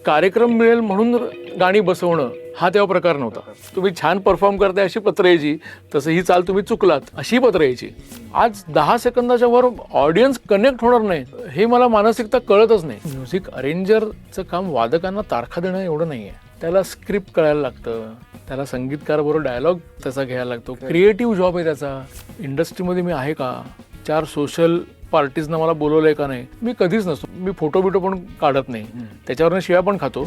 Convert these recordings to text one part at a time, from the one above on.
कार्यक्रम मिळेल म्हणून गाणी बसवणं हा तेव्हा प्रकार नव्हता. तुम्ही छान परफॉर्म करताय अशी पत्र यायची, तसं ही चाल तुम्ही चुकलात अशी पत्र यायची. आज 10 सेकंदाच्या वर ऑडियन्स कनेक्ट होणार नाही हे मला मानसिकता कळतच नाही. म्युझिक अरेंजरचं काम वादकांना तारखा देणं एवढं नाही आहे. त्याला स्क्रिप्ट कळायला लागतं, त्याला संगीतकाराबरोबर डायलॉग त्याचा घ्यायला लागतो. क्रिएटिव्ह जॉब आहे त्याचा. इंडस्ट्रीमध्ये मी आहे का, 4 सोशल पार्टीजना मला बोलवलंय का नाही, मी कधीच नसतो. मी फोटो बिटो पण काढत नाही, त्याच्यावरनं शिव्या पण खातो.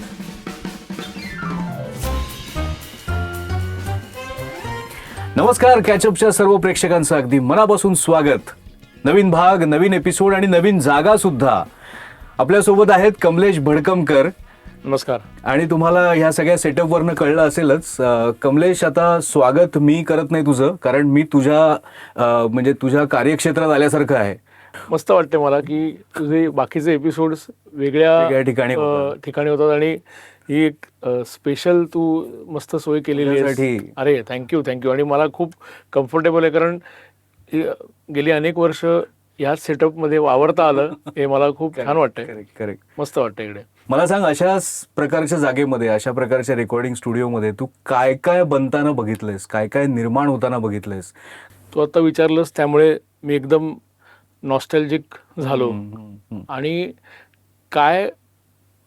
नमस्कार, कॅचअपच्या सर्व प्रेक्षकांचं अगदी मनापासून स्वागत. नवीन भाग, नवीन एपिसोड आणि नवीन जागा सुद्धा. आपल्यासोबत आहेत कमलेश भडकमकर. नमस्कार. आणि तुम्हाला ह्या सगळ्या सेटअपवरनं कळलं असेलच. कमलेश, आता स्वागत मी करत नाही तुझं, कारण मी तुझ्या कार्यक्षेत्रात आल्यासारखं आहे. मस्त वाटते मला की तुझे बाकीचे एपिसोड्स वेगळ्या ठिकाणी होतात आणि ही एक स्पेशल तू मस्त सोय केलेली आहे. अरे थँक्यू. आणि मला खूप कम्फर्टेबल आहे, कारण गेली अनेक वर्ष याच सेटअपमध्ये वावरता आलं हे मला खूप छान वाटतंय. करेक्ट. मस्त वाटतं इकडे. मला सांग, अशा प्रकारच्या जागेमध्ये, अशा प्रकारच्या रेकॉर्डिंग स्टुडिओमध्ये तू काय काय बनताना बघितलंयस, काय काय निर्माण होताना बघितलंयस? तू आता विचारलंस त्यामुळे मी एकदम नॉस्टॅल्जिक झालो. आणि काय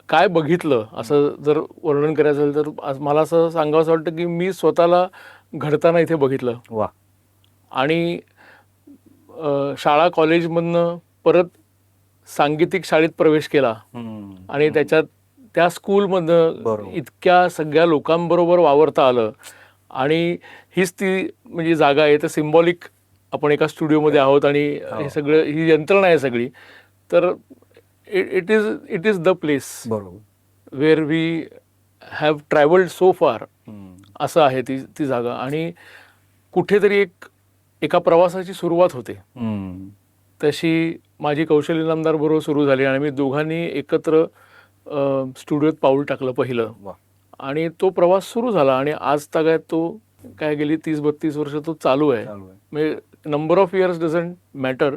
काय बघितलं असं जर वर्णन करायचं असेल तर मला असं सांगावं वाटतं की मी स्वतःला घडताना इथे बघितलं. वा. आणि शाळा कॉलेजमधनं परत सांगीतिक शाळेत प्रवेश केला आणि त्याच्यात त्या स्कूलमधनं इतक्या सगळ्या लोकांबरोबर वावरता आलं. आणि हीच ती म्हणजे जागा आहे. तर सिम्बॉलिक आपण एका स्टुडिओमध्ये आहोत आणि हे सगळं, ही यंत्रणा आहे सगळी. तर it is the place where we have travelled so far. असं आहे ती जागा. आणि कुठेतरी एका प्रवासाची सुरुवात होते. तशी माझी कौशल इनामदार बरोबर सुरू झाली आणि मी दोघांनी एकत्र स्टुडिओत पाऊल टाकलं पहिलं. आणि तो प्रवास सुरू झाला आणि आज तागायत तो काय गेली 30-32 वर्ष तो चालू आहे. म्हणजे number of years doesn't matter.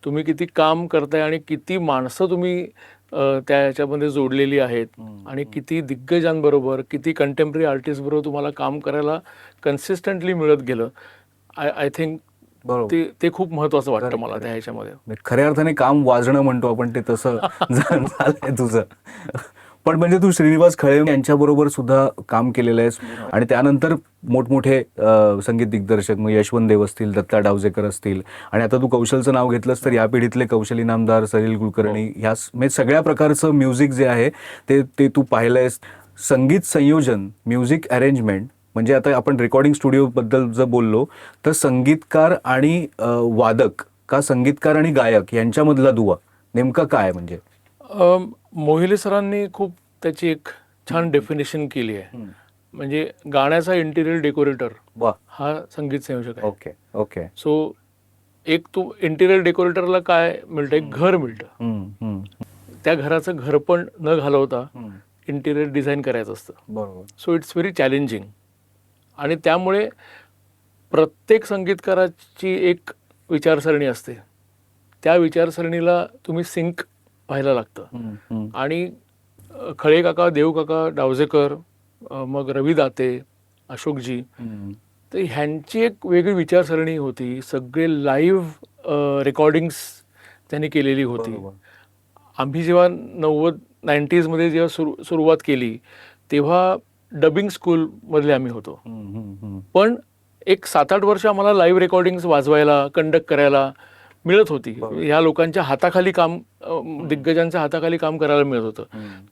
तुम्ही किती काम करताय आणि किती माणसं तुम्ही त्या ह्याच्यामध्ये जोडलेली आहेत आणि किती दिग्गजांबरोबर, किती कंटेम्पररी आर्टिस्ट बरोबर तुम्हाला काम करायला कन्सिस्टंटली मिळत गेलं. आय थिंक ते खूप महत्वाचं वाटतं मला त्या ह्याच्यामध्ये. खऱ्या अर्थाने काम वाजणं म्हणतो आपण, ते तसं झालंय तुझं. पण म्हणजे तू श्रीनिवास खळे यांच्याबरोबर सुद्धा काम केलेलं आहेस आणि त्यानंतर मोठमोठे संगीत दिग्दर्शक, मग यशवंत देव असतील, दत्ता डावजेकर असतील, आणि आता तू कौशलचं नाव घेतलंस तर या पिढीतले कौशल इनामदार, सलील कुलकर्णी, ह्या म्हणजे सगळ्या प्रकारचं म्युझिक जे आहे ते तू पाहिलंयस. संगीत संयोजन, म्युझिक अरेंजमेंट, म्हणजे आता आपण रेकॉर्डिंग स्टुडिओबद्दल जर बोललो तर संगीतकार आणि वादक का संगीतकार आणि गायक यांच्यामधला दुवा नेमका काय? म्हणजे मोहिले सरांनी खूप त्याची एक छान डेफिनेशन केली आहे. म्हणजे गाण्याचा इंटिरियर डेकोरेटर हा संगीत संयोजक आहे. ओके. सो एक तो इंटिरियर डेकोरेटरला काय मिळतं, एक घर मिळतं. त्या घराचं घर पण न घालवता इंटिरियर डिझाईन करायचं असतं. बरोबर. So it's very challenging. आणि त्यामुळे प्रत्येक संगीतकाराची एक विचारसरणी असते. त्या विचारसरणीला तुम्ही सिंक व्हायला लागतं. आणि खळे काका, देव काका, डावजेकर, मग रवी दाते, अशोकजी, तर ह्यांची एक वेगळी विचारसरणी होती. सगळे लाईव्ह रेकॉर्डिंग्स त्यांनी केलेली होती. आम्ही जेव्हा 90s जेव्हा सुरुवात केली तेव्हा डबिंग स्कूलमधले आम्ही होतो. पण एक 7-8 वर्ष आम्हाला लाईव्ह रेकॉर्डिंग्स वाजवायला, कंडक्ट करायला मिळत होती. ह्या लोकांच्या हाताखाली काम, दिग्गजांच्या हाताखाली काम करायला मिळत होतं.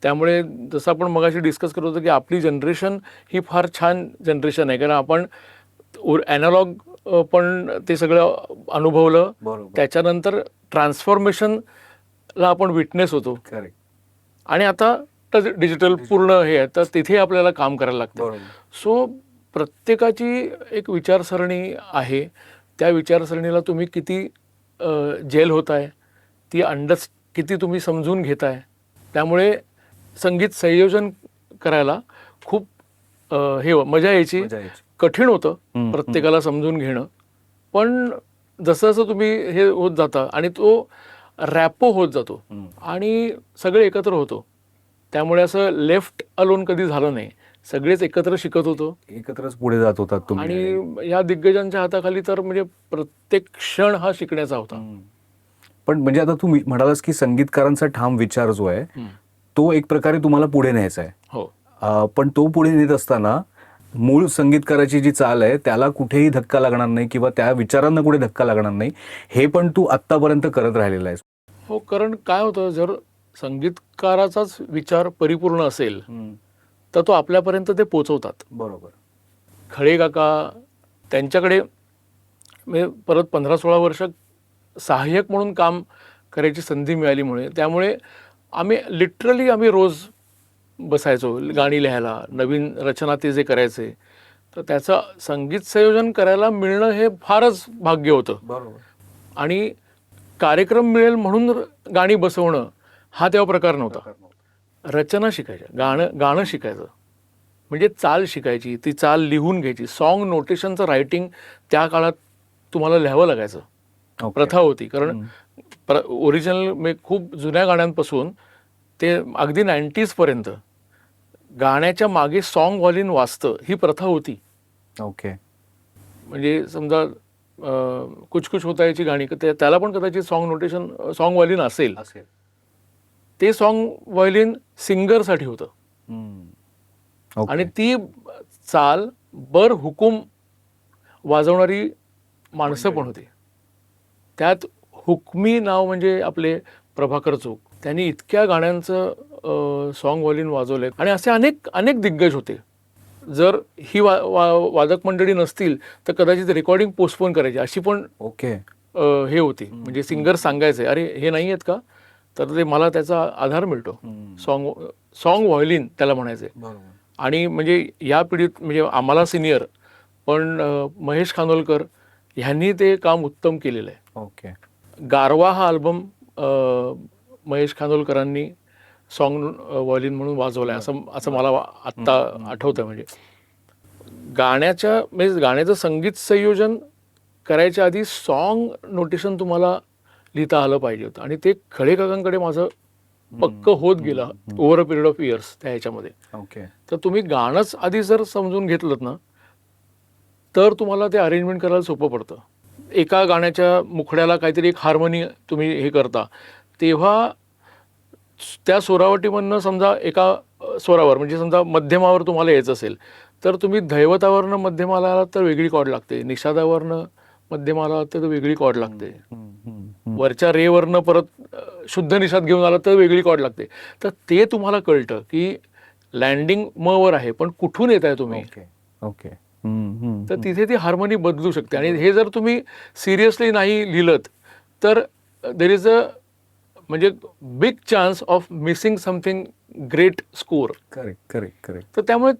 त्यामुळे जसं आपण मगाशी डिस्कस करत होतो की आपली जनरेशन ही फार छान जनरेशन आहे, कारण आपण ॲनालॉग पण ते सगळं अनुभवलं. त्याच्यानंतर ट्रान्सफॉर्मेशनला आपण विटनेस होतो. आणि आता डिजिटल पूर्ण हे आहे, तर तिथे आपल्याला काम करायला लागतं. सो प्रत्येकाची एक विचारसरणी आहे. त्या विचारसरणीला तुम्ही किती जेल होताय, ती किती तुम्ही समजून घेताय. त्यामुळे संगीत संयोजन करायला खूप मजा यायची. कठीण होतं प्रत्येकाला समजून घेणं. पण जसं जसं तुम्ही हे होत जाता आणि तो रॅपो होत जातो आणि सगळे एकत्र होतो. त्यामुळे असं लेफ्ट अलोन कधी झालं नाही. सगळेच एकत्र शिकत होतो, एकत्रच पुढे जात होतात तुम्ही. आणि या दिग्गजांच्या हाताखाली तर म्हणजे प्रत्येक क्षण हा शिकण्याचा होता. पण म्हणजे आता तू म्हणालास की संगीतकारांचा ठाम विचार जो आहे तो एक प्रकारे तुम्हाला पुढे न्यायचा आहे. हो. पण तो पुढे नेत असताना मूळ संगीतकाराची जी चाल आहे त्याला कुठेही धक्का लागणार नाही किंवा त्या विचारांना कुठे धक्का लागणार नाही, हे पण तू आत्तापर्यंत करत राहिलेला आहेस. हो, कारण काय होतं, जर संगीतकाराचाच विचार परिपूर्ण असेल तर तो आपल्यापर्यंत ते पोचवतात. बरोबर. खळे काका, त्यांच्याकडे म्हणजे परत 15-16 वर्ष सहाय्यक म्हणून काम करायची संधी मिळालीमुळे, त्यामुळे आम्ही रोज बसायचो गाणी लिहायला, नवीन रचना ते जे करायचे, तर त्याचं संगीत संयोजन करायला मिळणं हे फारच भाग्य होतं. बरोबर. आणि कार्यक्रम मिळेल म्हणून गाणी बसवणं हा तेव्हा प्रकार नव्हता. रचना शिकायच्या, गाणं शिकायचं म्हणजे चाल शिकायची, ती चाल लिहून घ्यायची. सॉन्ग नोटेशनचं रायटिंग त्या काळात तुम्हाला लिहावं लागायचं, प्रथा होती. कारण ओरिजिनल म्हणजे खूप जुन्या गाण्यांपासून ते अगदी 90s पर्यंत गाण्याच्या मागे सॉन्ग व्हॉल्यूम वाचतं ही प्रथा होती. ओके. म्हणजे समजा कुछ कुछ होता याची गाणी, त्याला पण कदाचित सॉन्ग नोटेशन, सॉन्ग व्हॉल्यूम असेल. ते सॉन्ग व्हायोलिन सिंगरसाठी होतं. आणि ती चाल बर हुकूम वाजवणारी माणसं पण होती. त्यात हुकमी नाव म्हणजे आपले प्रभाकर चोक, त्यांनी इतक्या गाण्यांचं सॉन्ग व्हायोलिन वाजवले. आणि असे अनेक दिग्गज होते. जर ही वादक मंडळी नसतील तर कदाचित रेकॉर्डिंग पोस्टपोन करायची अशी पण हे होती. म्हणजे सिंगर सांगायचे, अरे हे नाही आहेत का, तर ते मला त्याचा आधार मिळतो. सॉन्ग व्हायोलिन त्याला म्हणायचे. आणि म्हणजे या पिढीत म्हणजे आम्हाला सिनियर पण महेश खानोलकर ह्यांनी ते काम उत्तम केलेलं आहे. ओके. गारवा हा अल्बम महेश खानोलकरांनी सॉन्ग व्हायोलिन म्हणून वाजवलाय असं मला आत्ता आठवतं. म्हणजे गाण्याचं संगीत संयोजन करायच्या आधी सॉन्ग नोटेशन तुम्हाला लिहिता आलं पाहिजे होतं. आणि ते खळे काकांकडे माझं पक्क होत गेलं over a period of years त्या ह्याच्यामध्ये. तर तुम्ही गाणंच आधी जर समजून घेतलं ना तर तुम्हाला ते अरेंजमेंट करायला सोपं पडतं. एका गाण्याच्या मुखड्याला काहीतरी एक हार्मोनी तुम्ही हे करता, तेव्हा त्या स्वरावटीमधनं समजा एका स्वरावर म्हणजे समजा मध्यमावर तुम्हाला यायचं असेल तर तुम्ही दैवतावरनं मध्यमाला आलात तर वेगळी कॉर्ड लागते, निषादावरनं मध्यमाला आलात तर वेगळी कॉर्ड लागते, वरच्या रेवरनं परत शुद्ध निषाद घेऊन आला तर वेगळी कॉर्ड लागते. तर ते तुम्हाला कळतं की लँडिंग म वर आहे पण कुठून येत आहे तुम्ही. ओके. तर तिथे ती हार्मोनी बदलू शकते. आणि हे जर तुम्ही सिरियसली नाही लिहिलं तर देर इज अ म्हणजे big chance of missing something great score. Correct. तर त्यामुळे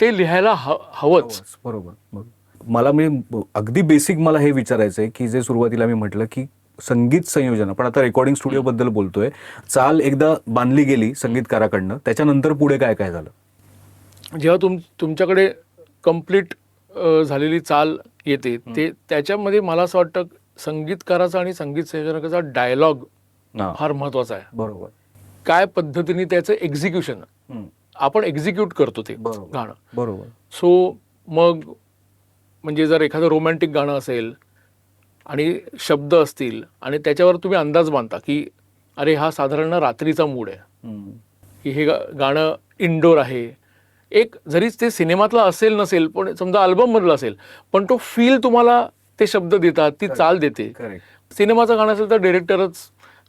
ते लिहायला हवंच. बरोबर. मला म्हणजे अगदी बेसिक मला हे विचारायचं आहे की जे सुरुवातीला मी म्हटलं की संगीत संयोजन, आपण आता रेकॉर्डिंग स्टुडिओ बद्दल बोलतोय, चाल एकदा बांधली गेली संगीतकाराकडनं, त्याच्यानंतर पुढे काय काय झालं? जेव्हा तुमच्याकडे कम्प्लीट झालेली चाल येते ते त्याच्यामध्ये मला असं वाटतं संगीतकाराचा आणि संगीत संयोजकाचा डायलॉग फार महत्वाचा आहे. बरोबर. काय पद्धतीने त्याचं एक्झिक्युशन आपण एक्झिक्यूट करतो ते गाणं. बरोबर. सो मग म्हणजे जर एखादं रोमॅन्टिक गाणं असेल आणि शब्द असतील आणि त्याच्यावर तुम्ही अंदाज बांधता की अरे हा साधारण रात्रीचा मूड आहे, की हे गाणं इंडोर आहे. एक जरीच ते सिनेमातला असेल नसेल पण समजा अल्बम मधलं असेल पण तो फील तुम्हाला ते शब्द देतात, ती चाल देते. सिनेमाचं गाणं असेल तर डिरेक्टरच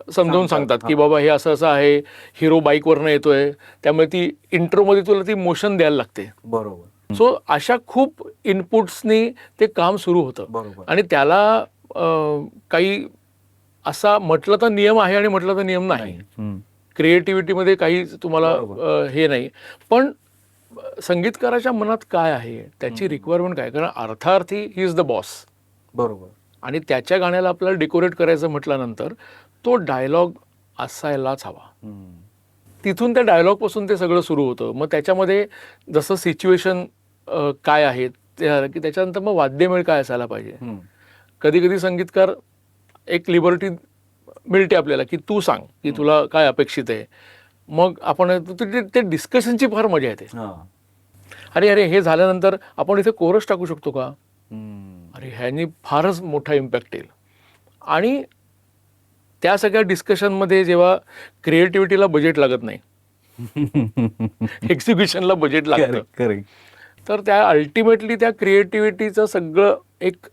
समजावून सांगतात की बाबा हे असं असं आहे, हिरो बाईकवरनं येतोय, त्यामुळे ती इंट्रोमध्ये तुला ती मोशन द्यायला लागते. बरोबर. सो अशा खूप इनपुट्सनी ते काम सुरू होतं. आणि त्याला काही असा म्हटलं तर नियम आहे आणि म्हटलं तर नियम नाही. क्रिएटिव्हिटीमध्ये काही तुम्हाला हे नाही. पण संगीतकाराच्या मनात काय आहे, त्याची रिक्वायरमेंट काय, कारण अर्थार्थी ही इज द बॉस. बरोबर. आणि त्याच्या गाण्याला आपल्याला डेकोरेट करायचं म्हटल्यानंतर तो डायलॉग असायलाच हवा. तिथून त्या डायलॉगपासून ते सगळं सुरू होतं. मग त्याच्यामध्ये जसं सिच्युएशन काय आहे की त्याच्यानंतर मग वाद्यमेळ काय असायला पाहिजे. कधी कधी संगीतकार एक लिबर्टी मिळते आपल्याला की तू सांग की तुला काय अपेक्षित आहे. मग आपण ते डिस्कशनची फार मजा येते. अरे अरे हे झाल्यानंतर आपण इथे कोरस टाकू शकतो का, अरे ह्यानी फारच मोठा इम्पॅक्ट येईल. आणि त्या सगळ्या डिस्कशनमध्ये जेव्हा क्रिएटिव्हिटीला बजेट लागत नाही, एक्झिक्युशनला बजेट लागतं, तर त्या अल्टिमेटली त्या क्रिएटिव्हिटीचं सगळं एक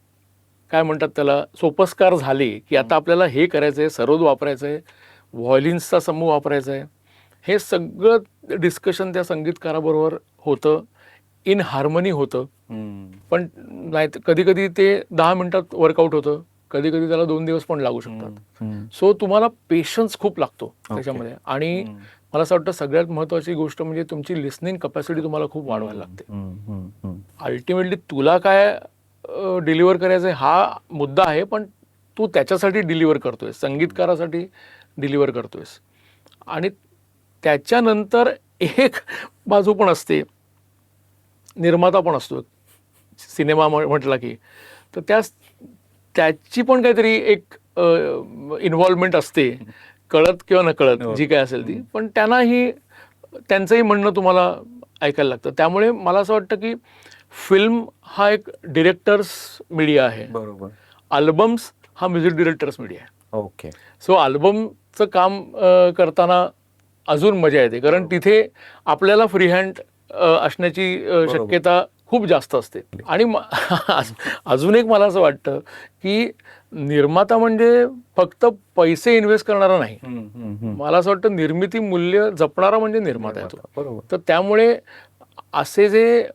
काय म्हणतात त्याला सोपस्कार झाले की आता आपल्याला हे करायचं आहे, सरोद वापरायचं आहे, व्हायोलिन्सचा समूह वापरायचा आहे. हे सगळं डिस्कशन त्या संगीतकाराबरोबर होतं, इन हार्मनी होतं. पण नाही कधी कधी ते 10 मिनिटात वर्कआउट होतं, कधी कधी त्याला 2 दिवस पण लागू शकतात. सो तुम्हाला पेशन्स खूप लागतो त्याच्यामध्ये. आणि मला असं वाटतं सगळ्यात महत्वाची गोष्ट म्हणजे तुमची लिसनिंग कपॅसिटी तुम्हाला खूप वाढवायला लागते. अल्टिमेटली तुला काय डिलिव्हर करायचं हा मुद्दा आहे, पण तू त्याच्यासाठी डिलिव्हर करतोय, संगीतकारासाठी डिलिव्हर करतोयस. आणि त्याच्यानंतर एक बाजू पण असते, निर्माता पण असतो सिनेमा म्हटला की, तर त्याची पण काहीतरी एक इन्व्हॉल्वमेंट असते, कळत किंवा नकळत जी काय असेल ती. पण त्यांचंही म्हणणं तुम्हाला ऐकायला लागतं. त्यामुळे मला असं वाटतं की फिल्म हा एक डिरेक्टर्स मीडिया आहे, बरोबर. अल्बम्स हा म्युझिक डिरेक्टर्स मीडिया आहे. ओके. सो अल्बमचं काम करताना अजून मजा येते, कारण तिथे आपल्याला फ्री हँड असण्याची शक्यता खूप जास्त असते. आणि अजून एक मला असं वाटतं की निर्माता म्हणजे फक्त पैसे इन्व्हेस्ट करणारा नाही, मला असं वाटतं निर्मिती मूल्य जपणारा म्हणजे निर्माता आहे तो. तर त्यामुळे असे जे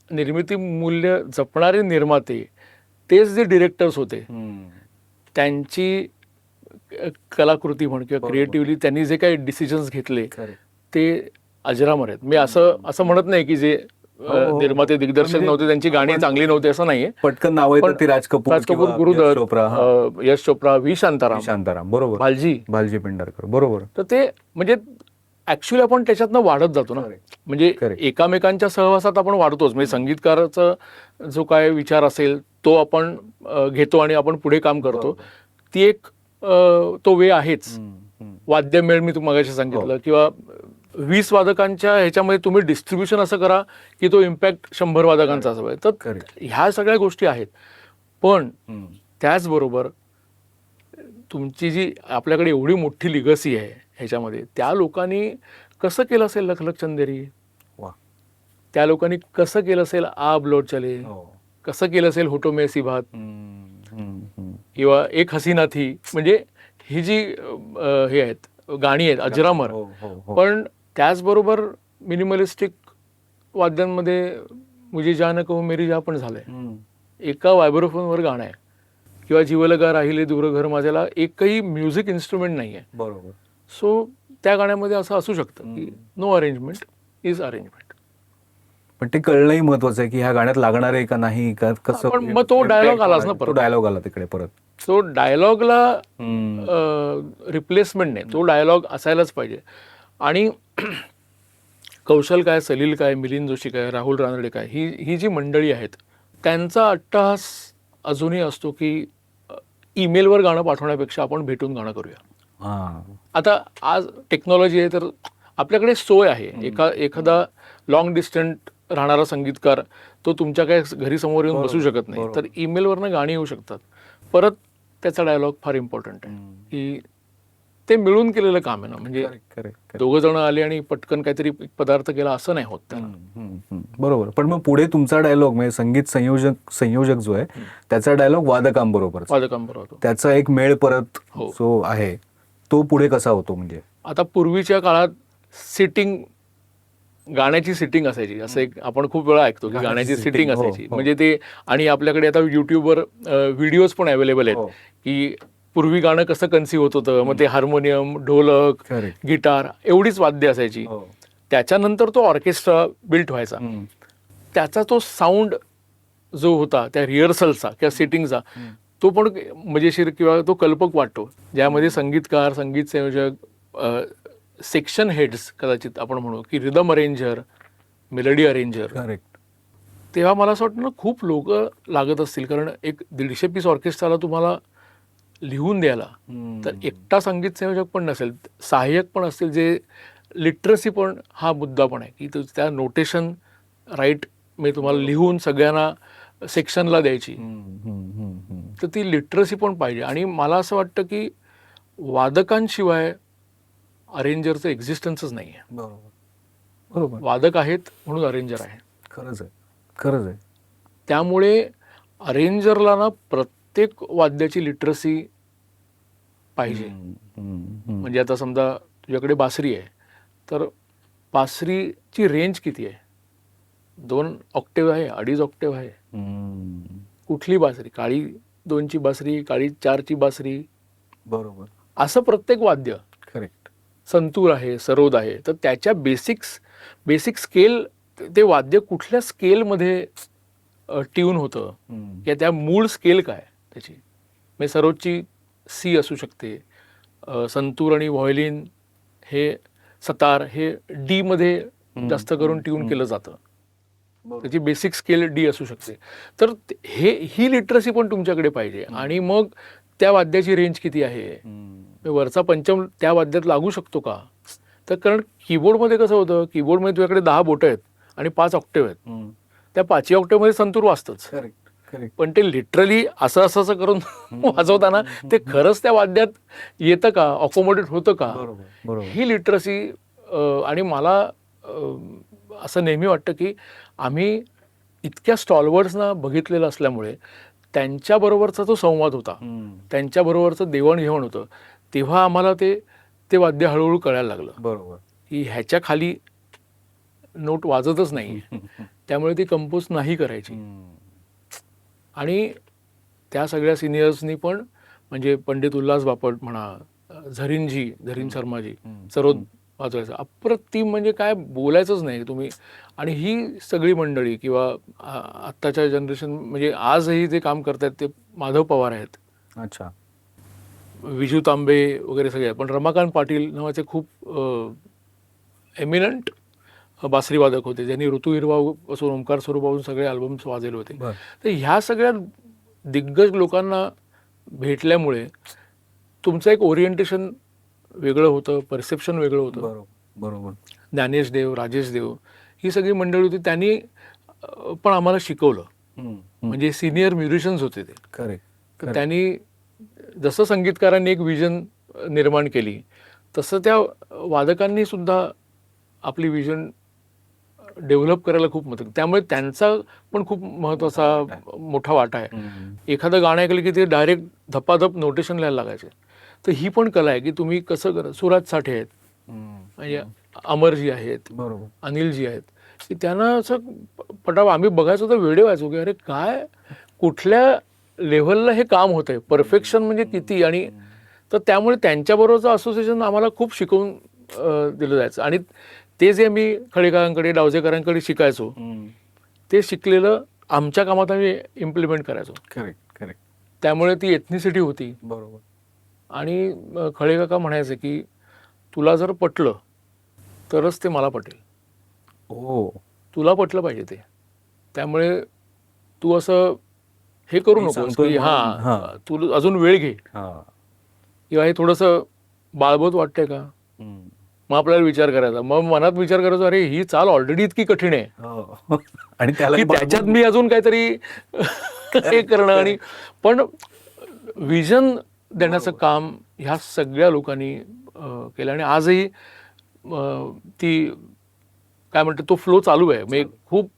निर्मिती मूल्य जपणारे निर्माते, तेच जे डिरेक्टर्स होते, त्यांची कलाकृती म्हण किंवा क्रिएटिव्हली त्यांनी जे काही डिसिजन्स घेतले ते अजरामर आहेत. मी असं म्हणत नाही की जे निर्माते दिग्दर्शक नव्हते त्यांची गाणी चांगली नव्हती असं नाहीये. पटकन नाव राज कपूर, गुरुदत्त, यश चोप्रा, व्ही शांताराम, बरोबर, भालजी पेंढारकर, बरोबर. तर ते म्हणजे ऍक्च्युली आपण त्याच्यातनं वाढत जातो ना, म्हणजे एकामेकांच्या सहवासात आपण वाढतोच. म्हणजे संगीतकाराचा जो काय विचार असेल तो आपण घेतो आणि आपण पुढे काम करतो. ती एक तो वे आहेच. वाद्यमेळ मी तुम्हाला मगाशी सांगितलं, किंवा 20 वादकांच्या ह्याच्यामध्ये तुम्ही डिस्ट्रीब्युशन असं करा की तो इम्पॅक्ट 100 वादकांचा असावा. तर ह्या सगळ्या गोष्टी आहेत. पण त्याचबरोबर तुमची जी आपल्याकडे एवढी मोठी लिगसी आहे ह्याच्यामध्ये, त्या लोकांनी कसं केलं असेल लख लख चंदेरी, त्या लोकांनी कसं केलं असेल आब लौट चले, कसं केलं असेल होठो में सी बात, किंवा एक हसीना थी. म्हणजे ही जी हे आहेत गाणी आहेत अजरामर. पण त्याचबरोबर मिनिमलिस्टिक वाद्यांमध्ये मुझे जान कहू मेरी जा पण झालंय, एका व्हायब्रोफोनवर गाणं आहे, किंवा जीवलगा राहिले दूर घर माझ्याला एकही म्युझिक इन्स्ट्रुमेंट नाही आहे. बरोबर. सो त्या गाण्यामध्ये असं असू शकतं की नो अरेंजमेंट इज अरेंजमेंट. पण ते कळणंही महत्वाचं आहे की ह्या गाण्यात लागणार आहे का नाही, कसं. पण मग तो डायलॉग आलाच ना, तो डायलॉग आला तिकडे परत. तो डायलॉगला रिप्लेसमेंट नाही, तो डायलॉग असायलाच पाहिजे. आणि कौशल काय, सलील काय, मिलिंद जोशी काय, राहुल रानडे काय, ही जी मंडळी आहेत त्यांचा अट्टहास अजूनही असतो की ईमेलवर गाणं पाठवण्यापेक्षा आपण भेटून गाणं करूया. आता आज टेक्नॉलॉजी आहे तर आपल्याकडे सोय आहे. एखादा लॉंग डिस्टन्स राहणारा संगीतकार तो तुमच्या काय घरी समोर येऊन बसू शकत नाही, तर ईमेलवरनं गाणी येऊ शकतात. परत त्याचा डायलॉग फार इम्पॉर्टंट आहे की ते मिळून केलेलं काम आहे ना, म्हणजे दोघं जण आले आणि पटकन काहीतरी पदार्थ केला असं नाही होत त्याला. बरोबर. पण मग पुढे तुमचा डायलॉग म्हणजे संगीत संयोजक जो आहे त्याचा डायलॉग वादकांबरोबर, त्याचा एक मेळ परत जो आहे तो पुढे कसा होतो. म्हणजे आता पूर्वीच्या काळात सिटिंग, गाण्याची सिटिंग असायची, असं एक आपण खूप वेळा ऐकतो की गाण्याची सिटिंग असायची. म्हणजे ते, आणि आपल्याकडे आता युट्यूबवर व्हिडिओज पण अवेलेबल आहेत की पूर्वी गाणं कसं कन्सीव्ह होत होतं. मग ते हार्मोनियम, ढोलक, गिटार एवढीच वाद्य असायची. त्याच्यानंतर तो ऑर्केस्ट्रा बिल्ट व्हायचा. त्याचा तो साऊंड जो होता त्या रिहर्सलचा किंवा सेटिंगचा, तो पण मजेशीर किंवा तो कल्पक वाटतो, ज्यामध्ये संगीतकार, संगीत संयोजक, सेक्शन हेड्स कदाचित आपण म्हणू की रिदम अरेंजर, मेलडी अरेंजर. तेव्हा मला असं वाटतं ना खूप लोक लागत असतील, कारण एक 150 पीस ऑर्केस्ट्राला तुम्हाला लिहून द्यायला, तर एकटा संगीत संयोजक पण नसेल, सहाय्यक पण असतील, जे लिटरसी पण हा मुद्दा पण आहे की त्या नोटेशन राईट मी तुम्हाला लिहून सगळ्यांना सेक्शनला द्यायची, तर ती लिटरसी पण पाहिजे. आणि मला असं वाटतं की वादकांशिवाय अरेंजरचं एक्झिस्टन्सच नाही आहे. बरोबर. वादक आहेत म्हणून अरेंजर आहे. खरंच आहे, खरंच आहे. त्यामुळे अरेंजरला ना प्रत्येक वाद्याची लिटरसी पाहिजे. म्हणजे आता समजा तुझ्याकडे बासरी आहे, तर बासरीची रेंज किती आहे? 2 ऑक्टेव्ह आहे, 2.5 ऑक्टेव्ह आहे? कुठली बासरी? काळी 2ची बासरी, काळी 4ची बासरी? बरोबर. असं प्रत्येक वाद्य. करेक्ट. संतूर आहे, सरोद आहे, तर त्याच्या बेसिक स्केल, ते वाद्य कुठल्या स्केलमध्ये ट्यून होतं, किंवा त्या मूळ स्केल काय त्याची. म्हणजे सरोदची सी असू शकते, संतूर आणि व्हायोलिन हे सतार हे डी मध्ये जास्त करून ट्यून केलं जातं, त्याची बेसिक स्केल डी असू शकते. तर ही लिटरसी पण तुमच्याकडे पाहिजे. आणि मग त्या वाद्याची रेंज किती आहे, वरचा पंचम त्या वाद्यात लागू शकतो का? तर कारण कीबोर्डमध्ये कसं होतं, कीबोर्डमध्ये तुझ्याकडे 10 बोटं आहेत आणि 5 ऑक्टेव्ह आहेत, त्या 5 ऑक्टेव्हमध्ये संतूर वाजतंच, पण ते लिटरली असं करून वाजवताना ते खरंच त्या वाद्यात येतं का, अकोमोडेट होतं का, ही लिटरसी. आणि मला असं नेहमी वाटतं की आम्ही इतक्या स्टॉलवर्ड्सना बघितलेलं असल्यामुळे त्यांच्याबरोबरचा जो संवाद होता, त्यांच्याबरोबरचं देवाणघेवाण होतं, तेव्हा आम्हाला ते वाद्य हळूहळू कळायला लागलं. बरोबर. की ह्याच्या खाली नोट वाजतच नाही, त्यामुळे ती कंपोज नाही करायची. आणि त्या सगळ्या सिनियर्सनी पण, म्हणजे पंडित उल्हास बापट म्हणा, झरीन शर्माजी सरोद वाजवायचं अप्रतिम, म्हणजे काय बोलायचंच नाही तुम्ही. आणि ही सगळी मंडळी किंवा आत्ताच्या जनरेशन, म्हणजे आजही जे काम करतात ते माधव पवार आहेत, अच्छा, विजू तांबे वगैरे सगळे. पण रमाकांत पाटील नावाचे खूप एमिनंट बासरीवादक होते, ज्यांनी ऋतू हिरवापासून ओंकार स्वरूपापासून सगळे अल्बम्स वाजवले होते. तर ह्या सगळ्या दिग्गज लोकांना भेटल्यामुळे तुमचं एक ओरिएंटेशन वेगळं होतं, परसेप्शन वेगळं होतं. बरोबर. ज्ञानेश देव, राजेश देव, ही सगळी मंडळी होती, त्यांनी पण आम्हाला शिकवलं. म्हणजे सिनियर म्युझिशियन्स होते ते. करेक्ट. त्यांनी जसं संगीतकारांनी एक विजन निर्माण केली, तसं त्या वादकांनी सुद्धा आपली विजन डेव्हलप करायला खूप मदत. त्यामुळे त्यांचा पण खूप महत्त्वाचा मोठा वाटा आहे. एखादं गाणं ऐकलं की ते डायरेक्ट धपाधप नोटेशन लिहायला लागायचे. तर ही पण कला आहे की तुम्ही कसं करा. सुराज साठे आहेत, म्हणजे अमरजी आहेत, बरोबर, अनिलजी आहेत, की त्यांना असं आम्ही बघायचो तर वेडे व्हायचो की अरे काय, कुठल्या लेव्हलला हे काम होत आहे, परफेक्शन म्हणजे किती. आणि तर त्यामुळे त्यांच्याबरोबरचं असोसिएशन आम्हाला खूप शिकवून दिलं जायचं. आणि ते जे मी खळेकरांकडे, डावजेकरांकडे शिकायचो, ते शिकलेलं आमच्या कामात आम्ही इम्प्लिमेंट करायचो. करेक्ट. त्यामुळे ती एथनिसिटी होती. बरोबर. आणि खळेकाका म्हणायचे की तुला जर पटलं तरच ते मला पटेल. तुला पटलं पाहिजे ते. त्यामुळे तू असं हे करू नकोस की तू अजून वेळ घे, किंवा हे थोडंसं बाळबोत वाटतंय का, मग आपल्याला विचार करायचा. मग मनात विचार करायचा, अरे ही चाल ऑलरेडी इतकी कठीण आहे आणि त्याच्यात मी अजून काहीतरी हे करणं. आणि पण विजन देण्याचं काम ह्या सगळ्या लोकांनी केलं. आणि आजही ती काय म्हणते तो फ्लो चालू आहे. म्हणजे खूप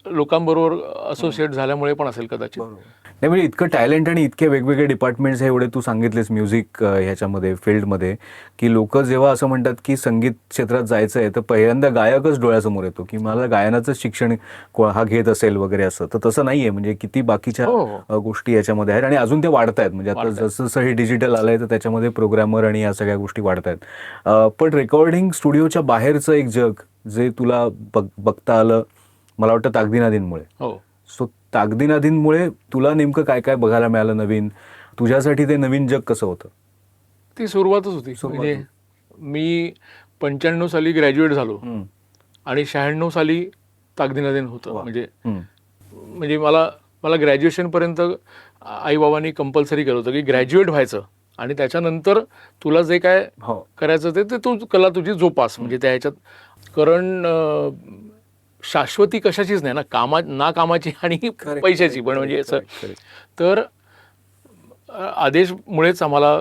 लोकांबरोबर असोसिएट झाल्यामुळे पण असेल कदाचित. नाही, म्हणजे इतकं टॅलेंट आणि इतके वेगवेगळे डिपार्टमेंट्स हे एवढे तू सांगितलेस म्युझिक ह्याच्यामध्ये, फील्डमध्ये, की लोक जेव्हा असं म्हणतात की संगीत क्षेत्रात जायचं आहे तर पहिल्यांदा गायकच डोळ्यासमोर येतो की मला गायनाचं शिक्षण हा घेत असेल वगैरे. असं तर तसं नाहीये. म्हणजे किती बाकीच्या गोष्टी याच्यामध्ये आहेत आणि अजून ते वाढत आहेत. म्हणजे आता जसं जसं हे डिजिटल आलंय तर त्याच्यामध्ये प्रोग्रॅमर आणि या सगळ्या गोष्टी वाढत आहेत. पण रेकॉर्डिंग स्टुडिओच्या बाहेरचं एक जग जे तुला बघता आलं, मला वाटतं ताकदीनादींमुळे. सो ताकदीनादींमुळे तुला नेमकं काय काय बघायला मिळालं नवीन? तुझ्यासाठी ते नवीन जग कसं होतं? ती सुरुवातच होती. म्हणजे मी 95 साली ग्रॅज्युएट झालो आणि 96 साली ताकदीनादीन होतं. म्हणजे मला ग्रॅज्युएशनपर्यंत आईबाबांनी कंपल्सरी केलं होतं की ग्रॅज्युएट व्हायचं आणि त्याच्यानंतर तुला जे काय करायचं ते तू कला तुझी जोपास. म्हणजे त्या ह्याच्यात कारण शाश्वती कशाचीच नाही ना, ना कामाची आणि पैशाची पण. म्हणजे असं तर आदेशमुळेच आम्हाला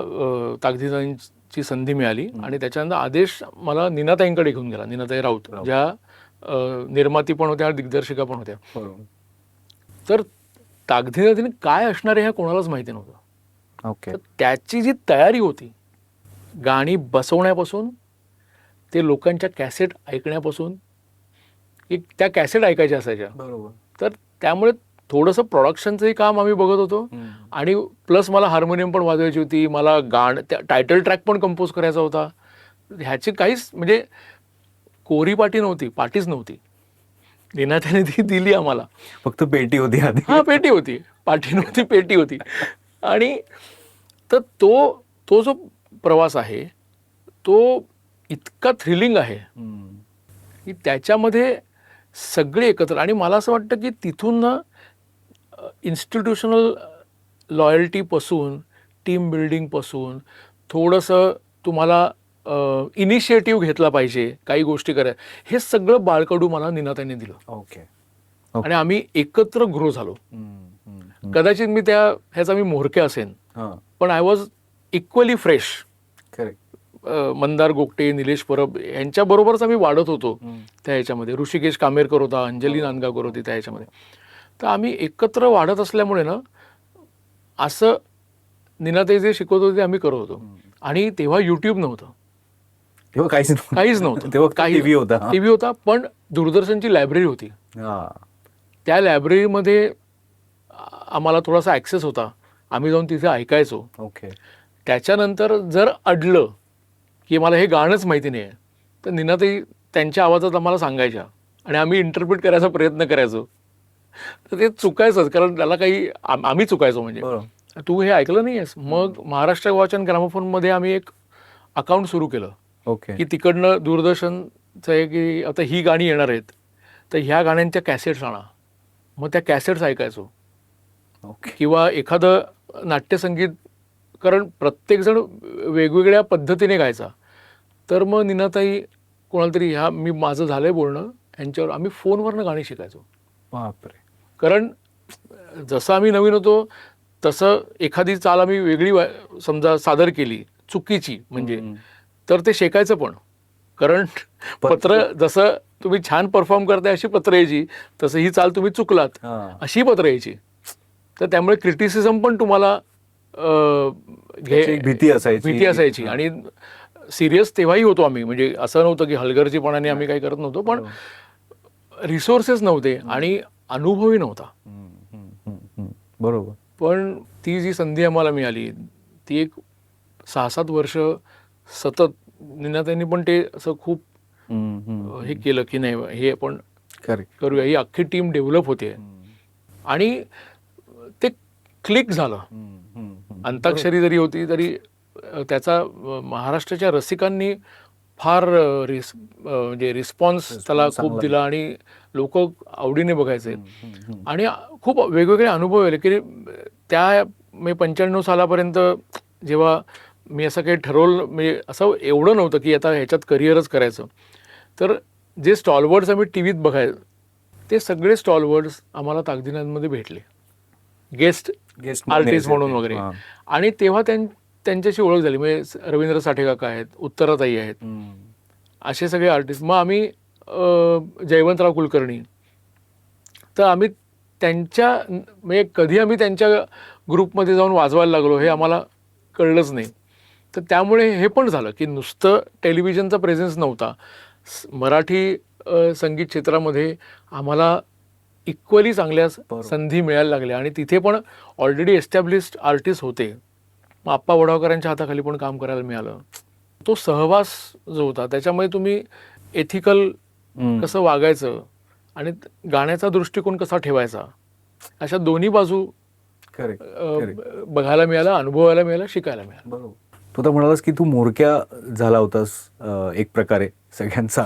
ताकदीची संधी मिळाली आणि त्याच्यानंतर आदेश मला नीनाताईंकडे घेऊन गेला. नीनाताई राऊत ज्या निर्माती पण होत्या, दिग्दर्शिका पण होत्या. तर ताकदीने काय असणार आहे ह्या कोणालाच माहिती नव्हतं. तर त्याची जी तयारी होती, गाणी बसवण्यापासून ते लोकांच्या कॅसेट ऐकण्यापासून, की त्या कॅसेट ऐकायच्या असायच्या. तर त्यामुळे थोडंसं प्रोडक्शनचंही काम आम्ही बघत होतो आणि प्लस मला हार्मोनियम पण वाजवायची होती, मला त्या टायटल ट्रॅक पण कंपोज करायचा होता. ह्याची काहीच म्हणजे कोरी पाटीच नव्हती. नीनाताईने ती दिली आम्हाला. फक्त पेटी होती आधी. हा, पेटी होती, पाटी नव्हती, पेटी होती. आणि तर तो जो प्रवास आहे तो इतका थ्रिलिंग आहे की त्याच्यामध्ये सगळे एकत्र. आणि मला असं वाटतं की तिथून ना इन्स्टिट्यूशनल लॉयल्टीपासून, टीम बिल्डिंगपासून थोडंसं तुम्हाला इनिशिएटिव्ह घेतला पाहिजे, काही गोष्टी करायला, हे सगळं बाळकडू मला नीनाताईंनी दिलं. आणि आम्ही एकत्र ग्रो झालो. कदाचित मी ह्याचा मी मोरक्या असेन, पण I was equally fresh. Mandar Gogate, Nilesh Parab यांच्या बरोबरच आम्ही वाढत होतो त्या ह्याच्यामध्ये. ऋषिकेश कामेरकर होता, अंजली नांदगावकर होती त्या ह्याच्यामध्ये. तर आम्ही एकत्र वाढत असल्यामुळे ना असं नीनाताई जे शिकवत होते आम्ही करत होतो. आणि तेव्हा युट्यूब नव्हतं, तेव्हा काहीच नव्हतं. तेव्हा टीव्ही होता, पण दूरदर्शनची लायब्ररी होती. त्या लायब्ररीमध्ये आम्हाला थोडासा ऍक्सेस होता. आम्ही जाऊन तिथे ऐकायचो. त्याच्यानंतर जर अडलं की मला हे गाणंच माहिती नाही आहे, तर नीनाताई त्यांच्या आवाजात आम्हाला सांगायच्या आणि आम्ही इंटरप्रिट करायचा प्रयत्न करायचो. तर ते चुकायचंच, कारण त्याला काही आम्ही चुकायचो. म्हणजे तू हे ऐकलं नाही आहेस. मग महाराष्ट्र वाचन ग्रामोफोनमध्ये आम्ही एक अकाउंट सुरू केलं की तिकडनं दूरदर्शनचं आहे की आता ही गाणी येणार आहेत, तर ह्या गाण्यांच्या कॅसेट्स आणा. मग त्या कॅसेट्स ऐकायचो. किंवा एखादं नाट्यसंगीत, कारण प्रत्येकजण वेगवेगळ्या पद्धतीने गायचा. तर मग नीनाताई कोणाला तरी मी माझं झालंय बोलणं यांच्यावर, आम्ही फोनवरनं गाणी शिकायचो. कारण जसं आम्ही नवीन होतो तसं एखादी चाल आम्ही वेगळी समजा सादर केली चुकीची म्हणजे, तर ते शेकायचं पण. कारण पत्र जसं तुम्ही छान परफॉर्म करताय अशी पत्र यायची, तसं ही चाल तुम्ही चुकलात अशी पत्र यायची. तर त्यामुळे क्रिटिसिझम पण तुम्हाला भीती असायची. आणि सिरियस तेव्हाही होतो आम्ही. म्हणजे असं नव्हतं की हलगर्जीपणाने आम्ही काही करत नव्हतो, पण रिसोर्सेस नव्हते आणि अनुभवही नव्हता. बरोबर. पण ती जी संधी आम्हाला मिळाली ती एक 6-7 वर्ष सतत नीनाताईंनी पण ते असं खूप हे केलं की नाही हे आपण करूया. ही अख्खी टीम डेव्हलप होते आणि ते क्लिक झालं. अंताक्षरी जरी होती तरी त्याचा महाराष्ट्राच्या रसिकांनी फार म्हणजे रिस्पॉन्स त्याला खूप दिला आणि लोक आवडीने बघायचे. आणि खूप वेगवेगळे अनुभव आले की त्या 95 सालापर्यंत जेव्हा मी असं काही ठरवलं, म्हणजे असं एवढं नव्हतं की आता ह्याच्यात करिअरच करायचं. तर जे स्टॉलवर्ड्स आम्ही टी व्हीत बघायचो ते सगळे स्टॉलवर्ड्स आम्हाला ताकदीनांमध्ये भेटले, गेस्ट आर्टिस्ट म्हणून वगैरे. आणि तेव्हा त्यांच्याशी ओळख झाली. म्हणजे रवींद्र साठे काका आहेत, उत्तराताई आहेत, असे सगळे आर्टिस्ट. मग आम्ही जयवंतराव कुलकर्णी, तर आम्ही त्यांच्या म्हणजे कधी आम्ही त्यांच्या ग्रुपमध्ये जाऊन वाजवायला लागलो हे आम्हाला कळलंच नाही. तर त्यामुळे हे पण झालं की नुसतं टेलिव्हिजनचा प्रेझेन्स नव्हता. मराठी संगीत क्षेत्रामध्ये आम्हाला इक्वली चांगल्या संधी मिळायला लागल्या आणि तिथे पण ऑलरेडी एस्टॅब्लिश्ड आर्टिस्ट होते. मग आप्पा वडावकरांच्या हाताखाली पण काम करायला मिळालं. तो सहवास जो होता त्याच्यामध्ये तुम्ही एथिकल कसं वागायचं आणि गाण्याचा दृष्टिकोन कसा ठेवायचा, अशा दोन्ही बाजू बघायला मिळाला, अनुभवायला मिळाला, शिकायला मिळाला. बरोबर. तू तर म्हणालास की तू मोरक्या झाला होतास एक प्रकारे सगळ्यांचा,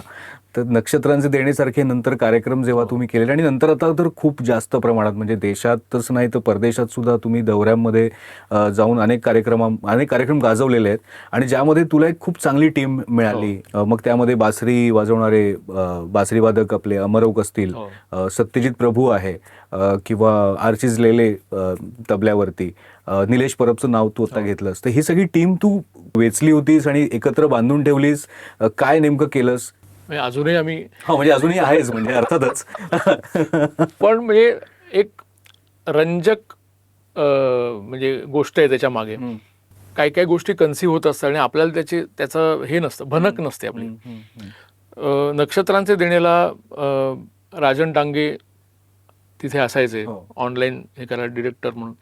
तर नक्षत्रांचे देण्यासारखे नंतर कार्यक्रम जेव्हा तुम्ही केले आणि नंतर आता तर खूप जास्त प्रमाणात म्हणजे देशातच नाही तर परदेशात सुद्धा तुम्ही दौऱ्यांमध्ये जाऊन अनेक कार्यक्रम गाजवलेले आहेत आणि ज्यामध्ये तुला एक खूप चांगली टीम मिळाली. मग त्यामध्ये बासरी वाजवणारे बासरी वादक आपले अमरौक असतील, सत्यजित प्रभू आहे किंवा आर्चिज लेले तबल्यावरती, निलेश परबचं नाव तू आता घेतलंस. तर ही सगळी टीम तू वेचली होतीस आणि एकत्र बांधून ठेवलीस. काय नेमकं केलंस? अजूनही आम्ही म्हणजे अजूनही आहेच म्हणजे अर्थातच. पण म्हणजे एक रंजक म्हणजे गोष्ट आहे त्याच्या मागे. काही काही गोष्टी कन्सिव्ह होत असतात आणि आपल्याला त्याचं हे नसतं, भनक नसते आपली. नक्षत्रांचे देण्याला राजन डांगे तिथे असायचे ऑनलाईन हे करायला डिरेक्टर म्हणून.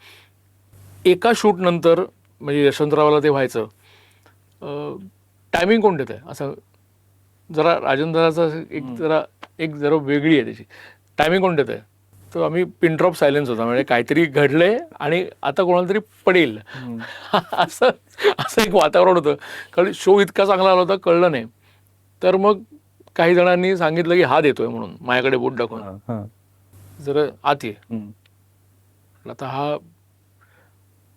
एका शूट नंतर म्हणजे यशवंतरावला ते व्हायचं, टायमिंग कोण देत आहे असं जरा राजेंद्राचं एक जरा वेगळी आहे त्याची. टायमिंग कोण देत आहे? तर आम्ही पिन ड्रॉप सायलेन्स होता, म्हणजे काहीतरी घडलंय आणि आता कोणाला तरी पडेल असं एक वातावरण होतं. कारण शो इतका चांगला आला होता, कळलं नाही. तर मग काही जणांनी सांगितलं की हा देतोय म्हणून, माझ्याकडे बोट दाखवून जरा आत ये. आता हा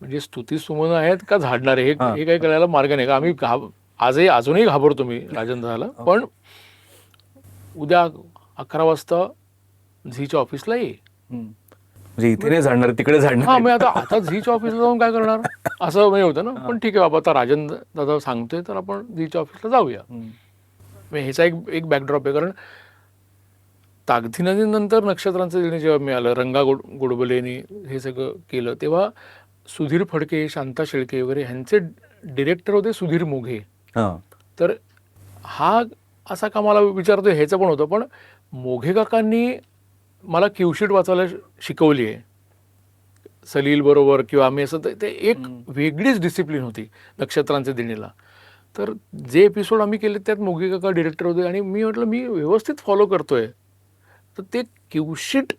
म्हणजे स्तुती सुमन आहेत का झाडणारे हे काही कळायला मार्ग नाही. का आम्ही अजूनही घाबरतो मी राजेंद्राला. पण उद्या 11 वाजता झीच्या ऑफिसला ये. म्हणजे इथे नाही झाडणार, तिकडे झाडणार. हा, मग आता झीच्या ऑफिसला जाऊन काय करणार असं म्हणजे होतं ना. पण ठीक आहे बाबा, आता राजेंद्र दादा सांगतोय तर आपण झीच्या ऑफिसला जाऊया. ह्याचा एक बॅकड्रॉप आहे. कारण तागधी नदीनंतर नक्षत्रांचं देणे जेव्हा मिळालं, रंगा गोडबोलेनी हे सगळं केलं, तेव्हा सुधीर फडके, शांता शेळके वगैरे ह्यांचे डिरेक्टर होते सुधीर मोघे. तर हा असा का मला विचारतोय ह्याचं पण होतं. पण मोघे काकांनी मला क्यूशीट वाचायला शिकवली आहे सलील बरोबर, किंवा आम्ही असं, ते एक वेगळीच डिसिप्लिन होती नक्षत्रांचे देणीला. तर जे एपिसोड आम्ही केले त्यात मोघे काका डिरेक्टर होते आणि मी म्हटलं मी व्यवस्थित फॉलो करतोय. तर ते क्यूशीट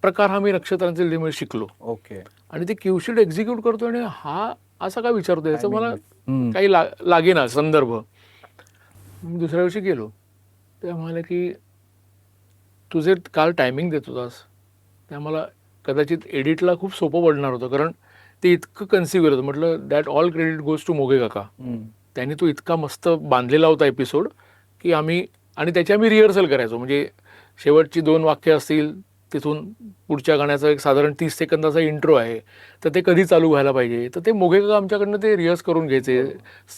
प्रकार हा मी नक्षत्रांचे देणीमुळे शिकलो. ओके. आणि ते क्यूशीट एक्झिक्यूट करतोय आणि हा असा का विचारतोय याचं मला काही लागेना संदर्भ. मी दुसऱ्या दिवशी गेलो, ते म्हणाले की तुझे काल टायमिंग देत होतास ते आम्हाला कदाचित एडिटला खूप सोपं पडणार होतं, कारण ते इतकं कन्सिव्ह केलं होतं. म्हटलं that all credit goes to Moghe काका. त्यांनी तो इतका मस्त बांधलेला होता एपिसोड की आम्ही रिहर्सल करायचो. म्हणजे शेवटची 2 वाक्य असतील, तिथून पुढच्या गाण्याचा एक साधारण 30 सेकंदाचा इंट्रो आहे, तर ते कधी चालू व्हायला पाहिजे. तर ते मोघे काका आमच्याकडनं ते रिहर्स करून घ्यायचे.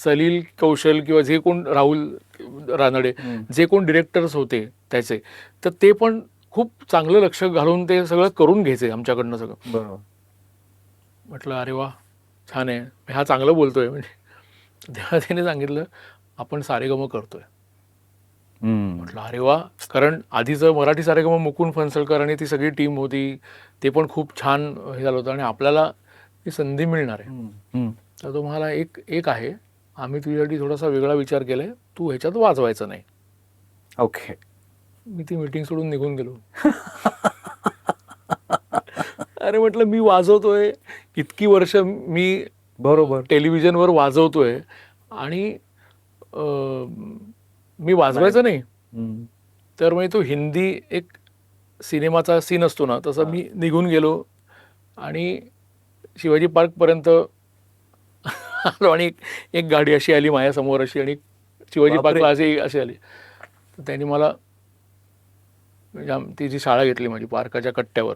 सलील कौशल किंवा जे कोण राहुल रानडे जे कोण डिरेक्टर्स होते त्याचे, तर ते पण खूप चांगलं लक्ष घालून ते सगळं करून घ्यायचे आमच्याकडनं सगळं. बरोबर. म्हटलं अरे वा, छान आहे, हा चांगलं बोलतोय. म्हणजे तेव्हा त्याने सांगितलं आपण सारेगम करतोय. म्हटलं अरे वा. कारण आधीचं मराठी सारेगम मुकुंद फणसळकर आणि ती सगळी टीम होती, ते पण खूप छान हे झालं होतं आणि आपल्याला ती संधी मिळणार आहे. तर तो म्हणाला एक आहे, आम्ही तुझ्यासाठी थोडासा वेगळा विचार केलाय, तू ह्याच्यात वाजवायचं नाही. ओके. मी ती मीटिंग सोडून निघून गेलो. अरे म्हटलं मी वाजवतोय, इतकी वर्ष मी बरोबर टेलिव्हिजनवर वाजवतोय आणि मी वाजवायचं नाही. तर म्हणजे तो हिंदी एक सिनेमाचा सीन असतो ना, तसा मी निघून गेलो आणि शिवाजी पार्कपर्यंत आलो आणि एक गाडी अशी आली माझ्यासमोर अशी, आणि शिवाजी पार्कला अशी आली. तर त्यांनी मला ती जी शाळा घेतली माझी पार्काच्या कट्ट्यावर,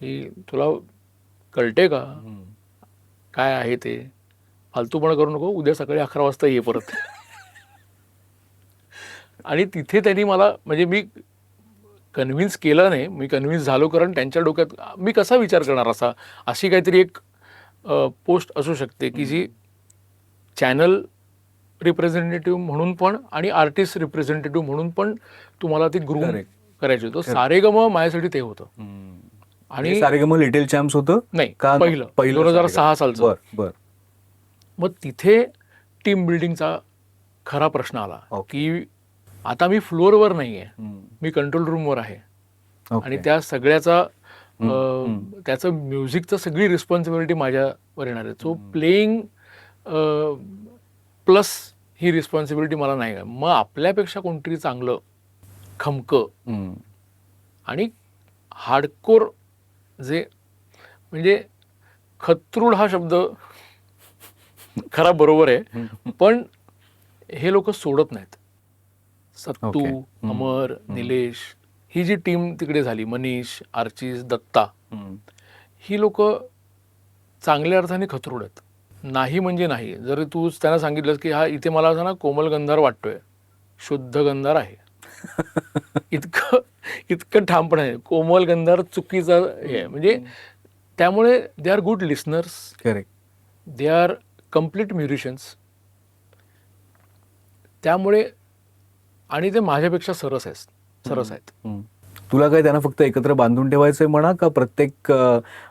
की तुला कळते का काय आहे ते, फालतूपणा करू नको, उद्या सकाळी 11 वाजता ये परत. आणि तिथे त्यांनी मला, म्हणजे मी कन्व्हिन्स केलं नाही, मी कन्व्हिन्स झालो. कारण त्यांच्या डोक्यात मी कसा विचार करणार अशी काहीतरी एक पोस्ट असू शकते की जी चॅनल रिप्रेझेंटेटिव्ह म्हणून पण आणि आर्टिस्ट रिप्रेझेंटेटिव्ह म्हणून पण तुम्हाला ती ग्रूम करायची होतं. सारेगम माझ्यासाठी ते होतं. आणि सारेगम लिटिल चॅम्प्स होतं नाही, पहिलं 2006 सालचं. बर. मग तिथे टीम बिल्डिंगचा खरा प्रश्न आला की आता मी फ्लोअरवर नाही आहे, मी कंट्रोल रूमवर आहे. आणि त्या सगळ्याचा त्याचं म्युझिकचं सगळी रिस्पॉन्सिबिलिटी माझ्यावर येणार आहे. सो प्लेईंग प्लस ही रिस्पॉन्सिबिलिटी मला नाही. मग आपल्यापेक्षा कोणतरी चांगलं खमकं आणि हार्डकोर, जे म्हणजे खतरूड हा शब्द खरा बरोबर आहे, पण हे लोक सोडत नाहीत. सत्तू, अमर, निलेश, ही जी टीम तिकडे झाली, मनीष, आर्चिस, दत्ता, ही लोक चांगल्या अर्थाने खतरूड आहेत. नाही म्हणजे नाही. जर तू त्यांना सांगितलंस की हा इथे मला असं ना कोमल गंधार वाटतोय, शुद्ध गंधार आहे, इतकं इतकं ठामपण आहे. कोमल गंधार चुकीचा हे म्हणजे, त्यामुळे they are good listeners, correct, they are complete musicians. त्यामुळे आणि ते माझ्यापेक्षा सरस आहेत. तुला काय त्यांना फक्त एकत्र बांधून ठेवायचंय म्हणा, का प्रत्येक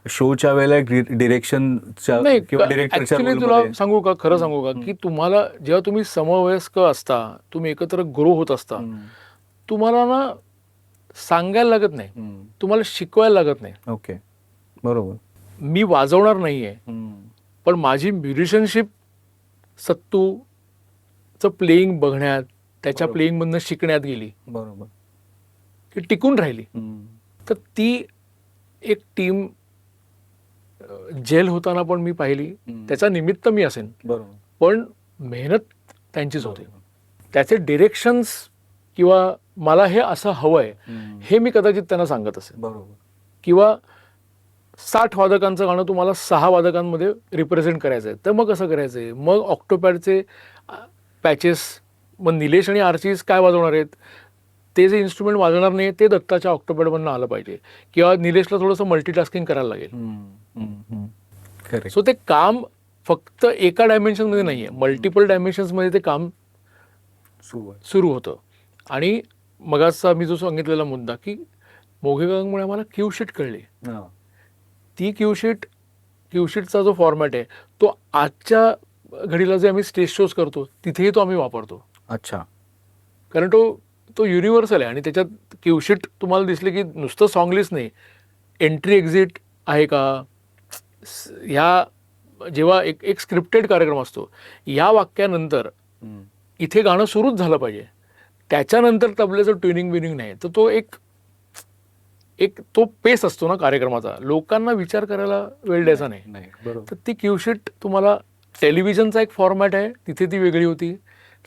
शोच्या वेळेला डिरेक्शनच्या किंवा डिरेक्टरच्या ऍक्च्युली तुला सांगू का, खरं सांगू का, की तुम्हाला जेव्हा तुम्ही समवयस्क असता, तुम्ही एकत्र ग्रो होत असता, तुम्हाला ना सांगायला लागत नाही, तुम्हाला शिकवायला लागत नाही. ओके, बरोबर. मी वाजवणार नाहीये, पण माझी म्युझिशियनशिप सत्तूचं प्लेइंग बघण्यात, त्याच्या प्लेइंग मधनं शिकण्यात गेली. बरोबर. की टिकून राहिली. तर ती एक टीम जेल होताना पण मी पाहिली, त्याचा निमित्त मी असेन, पण मेहनत त्यांचीच होती. त्याचे डिरेक्शन्स किंवा मला हे असं हवंय हे मी कदाचित त्यांना सांगत असेल. बरोबर. किंवा 60 वादकांचं गाणं तुम्हाला 6 वादकांमध्ये रिप्रेझेंट करायचं आहे, तर मग कसं करायचंय. मग ऑक्टोपॅडचे पॅचेस, मग निलेश आणि आर्चिस काय वाजवणार आहेत, ते जे इन्स्ट्रुमेंट वाजवणार नाही ते दत्ताच्या ऑक्टोपॅडमधनं आलं पाहिजे, किंवा निलेशला थोडंसं मल्टीटास्किंग करायला लागेल. सो ते काम फक्त एका डायमेन्शनमध्ये नाही आहे, मल्टिपल डायमेन्शन्समध्ये ते काम सुरू होतं. आणि मगाचा मी जो सांगितलेला मुद्दा, की मोघेगावमुळे आम्हाला क्यूशीट कळली. ती क्यूशीटचा जो फॉर्मॅट आहे तो आजच्या घडीला जे आम्ही स्टेज शोज करतो तिथेही तो आम्ही वापरतो. अच्छा. कारण तो युनिव्हर्सल आहे. आणि त्याच्यात क्यूशीट तुम्हाला दिसले की नुसतं सॉंग लिस्ट नाही, एंट्री एक्झिट आहे का, ह्या जेव्हा एक स्क्रिप्टेड कार्यक्रम असतो, या वाक्यानंतर इथे गाणं सुरूच झालं पाहिजे, त्याच्यानंतर तबल्याचं ट्युनिंग बिनिंग नाही, तर तो एक तो पेस असतो ना कार्यक्रमाचा, लोकांना विचार करायला वेळ द्यायचा नाही. तर ती क्यूशीट तुम्हाला, टेलिव्हिजनचा एक फॉर्मॅट आहे तिथे ती वेगळी होती,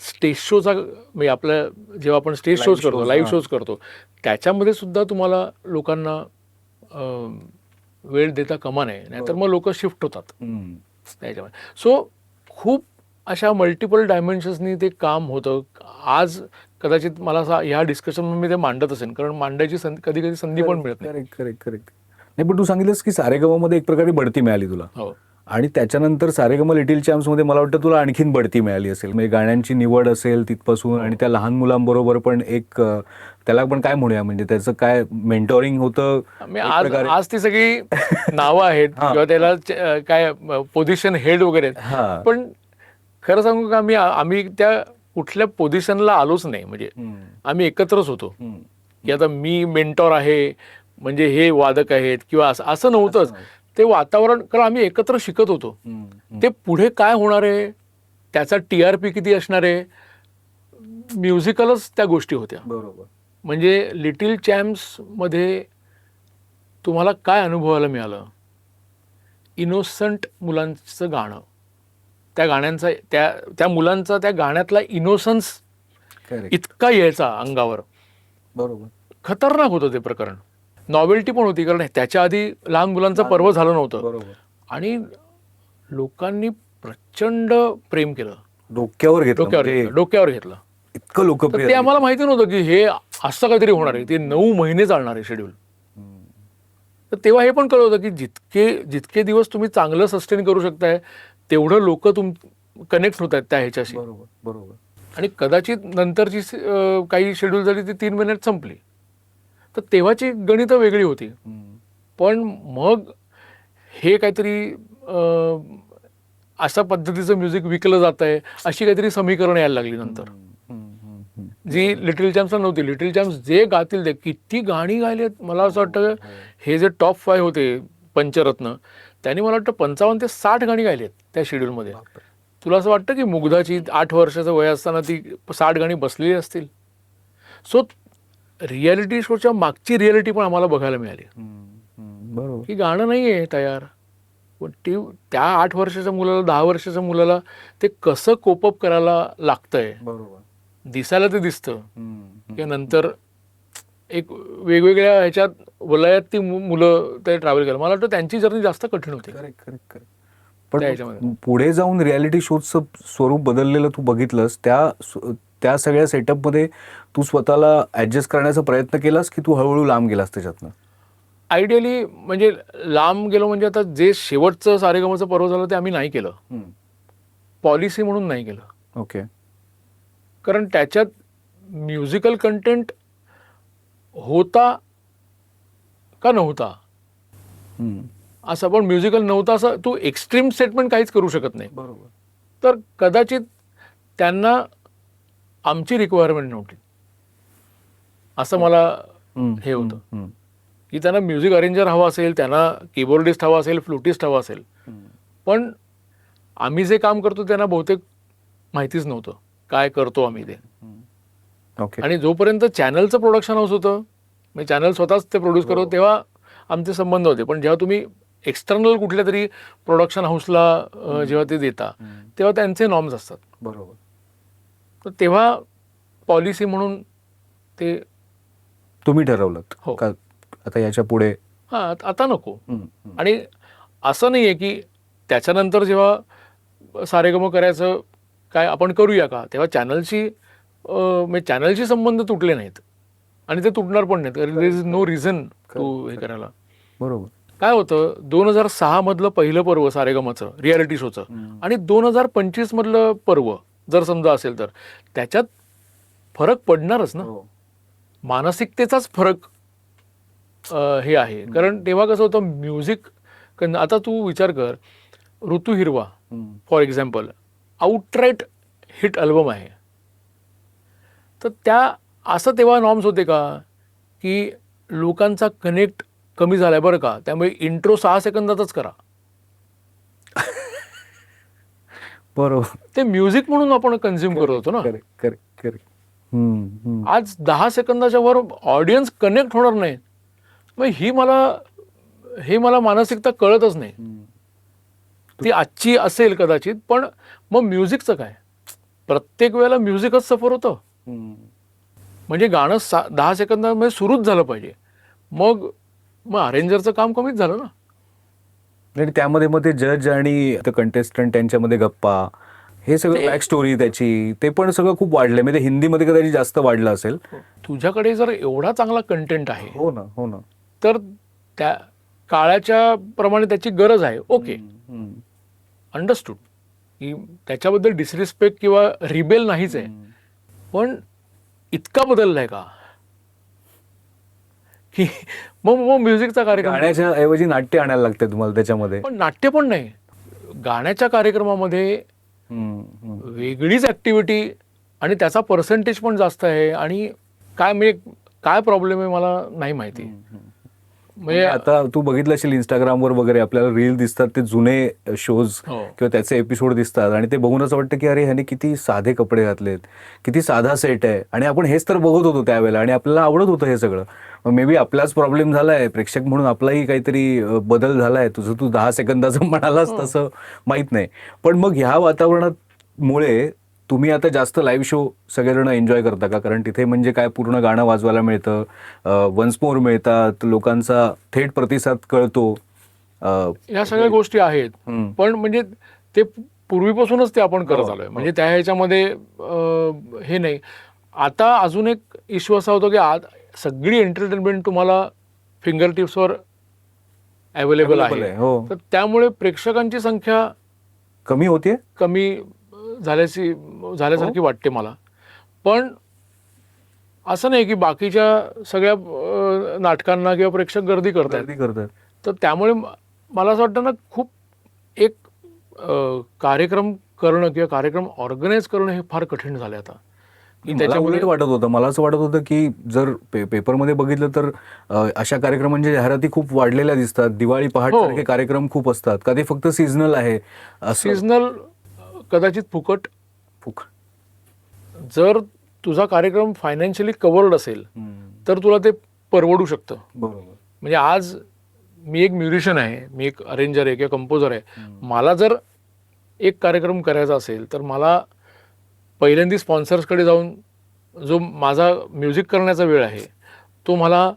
स्टेज शोचा म्हणजे आपल्या जेव्हा आपण स्टेज शोज करतो, लाईव्ह शोज करतो, त्याच्यामध्ये सुद्धा तुम्हाला लोकांना वेळ देता कामा नये, नाहीतर मग लोक शिफ्ट होतात त्याच्यामध्ये. सो खूप अशा मल्टिपल डायमेन्शन्सनी ते काम होतं. आज कदाचित मला ह्या डिस्कशन मी ते मांडत असेल, कारण मांडायची कधी कधी संधी पण मिळत नाही. करेक्ट. नाही, पण तू सांगितलंस की सारेगममध्ये एक प्रकारे बढती मिळाली तुला. हो. आणि त्याच्यानंतर सारेगम लिटिल चॅम्प्समध्ये मला वाटतं तुला आणखीन बढती मिळाली असेल, म्हणजे गाण्यांची निवड असेल तिथपासून, आणि त्या लहान मुलांबरोबर पण एक त्याला पण काय म्हणूया, म्हणजे त्याचं काय मेंटोरिंग होतं. आज ती सगळी नावं आहेत किंवा त्याला काय पोझिशन हेड वगैरे, पण खरं सांगू का, आम्ही त्या कुठल्या पोझिशनला आलोच नाही. म्हणजे आम्ही एकत्रच होतो की आता मी मेंटॉर आहे म्हणजे हे वादक आहेत किंवा असं नव्हतंच. ते वातावरण, कारण आम्ही एकत्र शिकत होतो. ते पुढे काय होणार आहे, त्याचा TRP किती असणार आहे, म्युझिकलच त्या गोष्टी होत्या. बरोबर. म्हणजे लिटिल चॅम्प्समध्ये तुम्हाला काय अनुभवायला मिळालं, इनोसंट मुलांचं गाणं, त्या गाण्यांचा त्या मुलांचा त्या गाण्यातला इनोसन्स इतका यायचा अंगावर. बरोबर. खतरनाक होतं ते प्रकरण. नॉवेल्टी पण होती, कारण त्याच्या आधी लहान मुलांचं पर्व झालं नव्हतं. आणि लोकांनी प्रचंड प्रेम केलं, डोक्यावर घेतलं, इतकं लोकप्रिय. ते आम्हाला माहिती नव्हतं की हे असं काहीतरी होणार आहे, ते 9 महिने चालणार आहे शेड्यूल. तर तेव्हा हे पण कळलं होतं की जितके दिवस तुम्ही चांगलं सस्टेन करू शकताय, तेवढं लोक कनेक्ट होत आहेत त्या ह्याच्याशी. बरोबर. आणि कदाचित नंतरची काही शेड्यूल झाली ती 3 महिन्यात संपली, तर तेव्हाची गणितं वेगळी होती. पण मग हे काहीतरी अशा पद्धतीचं म्युझिक विकलं जात आहे अशी काहीतरी समीकरण यायला लागली नंतर, जी लिटिल चॅम्प्सला नव्हती. लिटिल चॅम्प्स जे गातील ते किती गाणी गायलेत. मला असं वाटतं हे जे टॉप 5 होते पंचरत्न, त्यांनी मला वाटतं 55 ते 60 गाणी गायलेत त्या शेड्यूलमध्ये. तुला असं वाटतं की मुग्धाची 8 वर्षाचं वय असताना ती 60 गाणी बसलेली असतील? सो रियालिटी शोच्या मागची रियालिटी पण आम्हाला बघायला मिळाली बरोबर. की गाणं नाही आहे तयार, पण त्या 8 वर्षाच्या मुलाला 10 वर्षाच्या मुलाला ते कसं कोपअप करायला लागतंय. बरोबर. दिसायला ते दिसतं की नंतर एक वेगवेगळ्या ह्याच्यात वलयात ती मुलं ते ट्रॅव्हल करायला, मला वाटतं त्यांची जर्नी जास्त कठीण होती. पण पुढे जाऊन रियालिटी शोचं स्वरूप बदललेलं तू बघितलंस, त्या सगळ्या सेटअपमध्ये तू स्वतःला ऍडजस्ट करण्याचा प्रयत्न केलास की तू हळूहळू लांब गेलास त्याच्यातनं? आयडियली म्हणजे लांब गेलो म्हणजे आता जे शेवटचं सारेगमचं पर्व झालं ते आम्ही नाही केलं, पॉलिसी म्हणून नाही केलं. ओके. कारण त्याच्यात म्युझिकल कंटेंट होता का नव्हता असं, पण म्युझिकल नव्हता असं तू एक्स्ट्रीम स्टेटमेंट काहीच करू शकत नाही. बरोबर. तर कदाचित त्यांना आमची रिक्वायरमेंट नव्हती असं मला हे होतं की त्यांना म्युझिक अरेंजर हवा असेल, त्यांना कीबोर्डिस्ट हवा असेल, फ्लुटिस्ट हवा असेल, पण आम्ही जे काम करतो त्यांना बहुतेक माहितीच नव्हतं काय करतो आम्ही ते. आणि जोपर्यंत चॅनलचं प्रोडक्शन हाऊस होतं, म्हणजे चॅनल स्वतःच ते प्रोड्यूस करतो, तेव्हा आमचे संबंध होते. पण जेव्हा तुम्ही एक्सटर्नल कुठल्या तरी प्रोडक्शन हाऊसला जेव्हा ते देता तेव्हा त्यांचे नॉर्म्स असतात. बरोबर. तर तेव्हा पॉलिसी म्हणून ते तुम्ही ठरवलं हो का आता याच्या पुढे आता नको. आणि असं नाही आहे की त्याच्यानंतर जेव्हा सारेगम करायचं काय आपण करूया का, तेव्हा चॅनलशी संबंध तुटले नाहीत आणि ते तुटणार पण नाहीत. There is no reason to हे करायला. बरोबर. काय होतं, 2006 मधलं पहिलं पर्व सारेगमचं रियालिटी शोचं आणि 2025 मधलं पर्व जर समजा असेल तर त्याच्यात फरक पडणारच ना. मानसिकतेचाच फरक हे आहे. कारण तेव्हा कसं होतं म्युझिक, आता तू विचार कर, ऋतू हिरवा for example outright hit album आहे. तर असं तेव्हा नॉर्म्स होते का की लोकांचा कनेक्ट कमी झालाय बरं का, त्यामुळे इंट्रो 6 सेकंदातच करा. बरोबर. ते म्युझिक म्हणून आपण कन्झ्युम करत होतो ना. आज 10 सेकंदाच्या वर ऑडियन्स कनेक्ट होणार नाही. मग हे मला मानसिकता कळतच नाही. ती आजची असेल कदाचित, पण मग म्युझिकचं काय, प्रत्येक वेळेला म्युझिकच सफर होतं. म्हणजे गाणं 10 सेकंदामध्ये सुरूच झालं पाहिजे, मग अरेंजरचं काम कमीच झालं ना. आणि त्यामध्ये मग ते जज आणि कंटेस्टंट त्यांच्यामध्ये गप्पा, हे सगळं बॅक स्टोरी त्याची, ते पण सगळं खूप वाढलंय. म्हणजे हिंदीमध्ये कदाचित जास्त वाढलं असेल. तुझ्याकडे जर एवढा चांगला कंटेंट आहे, हो ना, हो ना, तर त्या काळाच्या प्रमाणे त्याची गरज आहे. ओके, अंडरस्टूड की त्याच्याबद्दल डिसरिस्पेक्ट किंवा रिबेल नाहीच आहे, पण इतका बदललाय का की मग म्युझिकचा कार्यक्रम, गाण्याच्या ऐवजी नाट्य आणायला लागते तुम्हाला त्याच्यामध्ये. पण नाट्य पण नाही, गाण्याच्या कार्यक्रमामध्ये वेगळीच ऍक्टिव्हिटी आणि त्याचा पर्सेंटेज पण जास्त आहे. आणि काय प्रॉब्लेम आहे मला नाही माहिती. म्हणजे आता तू बघितलं असेल इंस्टाग्रामवर वगैरे आपल्याला रील दिसतात, ते जुने शोज किंवा त्याचे एपिसोड दिसतात आणि ते बघून असं वाटतं की अरे ह्याने किती साधे कपडे घातलेत, किती साधा सेट आहे. आणि आपण हेच तर बघत होतो त्यावेळेला आणि आपल्याला आवडत होतं हे सगळं. मे बी आपलाच प्रॉब्लेम झालाय, प्रेक्षक म्हणून आपलाही काहीतरी बदल झालाय. तू 10 सेकंदाचं म्हणालास तसं माहित नाही. पण मग ह्या वातावरणामुळे तुम्ही आता जास्त लाईव्ह शो सगळेजण एन्जॉय करता का? कारण तिथे म्हणजे काय, पूर्ण गाणं वाजवायला मिळतं, वन्स मोर मिळतात, लोकांचा थेट प्रतिसाद कळतो, या सगळ्या गोष्टी आहेत. पण म्हणजे ते पूर्वीपासूनच ते आपण करत आलोय. म्हणजे त्या ह्याच्यामध्ये हे नाही. आता अजून एक इश्यू असा होतो की आज सगळी एंटरटेनमेंट तुम्हाला फिंगर टिप्सवर अवेलेबल आहे. तर त्यामुळे प्रेक्षकांची संख्या कमी झाल्यासारखी वाटते मला. पण असं नाही की बाकीच्या सगळ्या नाटकांना किंवा प्रेक्षक गर्दी करतात. तर त्यामुळे मला असं वाटतं ना, खूप एक कार्यक्रम करणं किंवा कार्यक्रम ऑर्गनाईज करणं हे फार कठीण झालं आता. त्याच्यामुळे मला असं वाटत होतं की जर पेपरमध्ये बघितलं तर अशा कार्यक्रमांच्या जाहिराती खूप वाढलेल्या दिसतात. दिवाळी पहाट सारखे कार्यक्रम खूप असतात का, ते फक्त सीझनल आहे? सीझनल कदाचित फुकट. फुकट जर तुझा कार्यक्रम फायनान्शियली कव्हर्ड असेल तर तुला ते परवडू शकतं. बरोबर. म्हणजे आज मी एक म्युझिशियन आहे, मी एक अरेंजर आहे किंवा कंपोजर आहे. मला जर एक कार्यक्रम करायचा असेल तर मला पहिल्यांदा स्पॉन्सर्सकडे जाऊन जो माझा म्युझिक करण्याचा वेळ आहे तो मला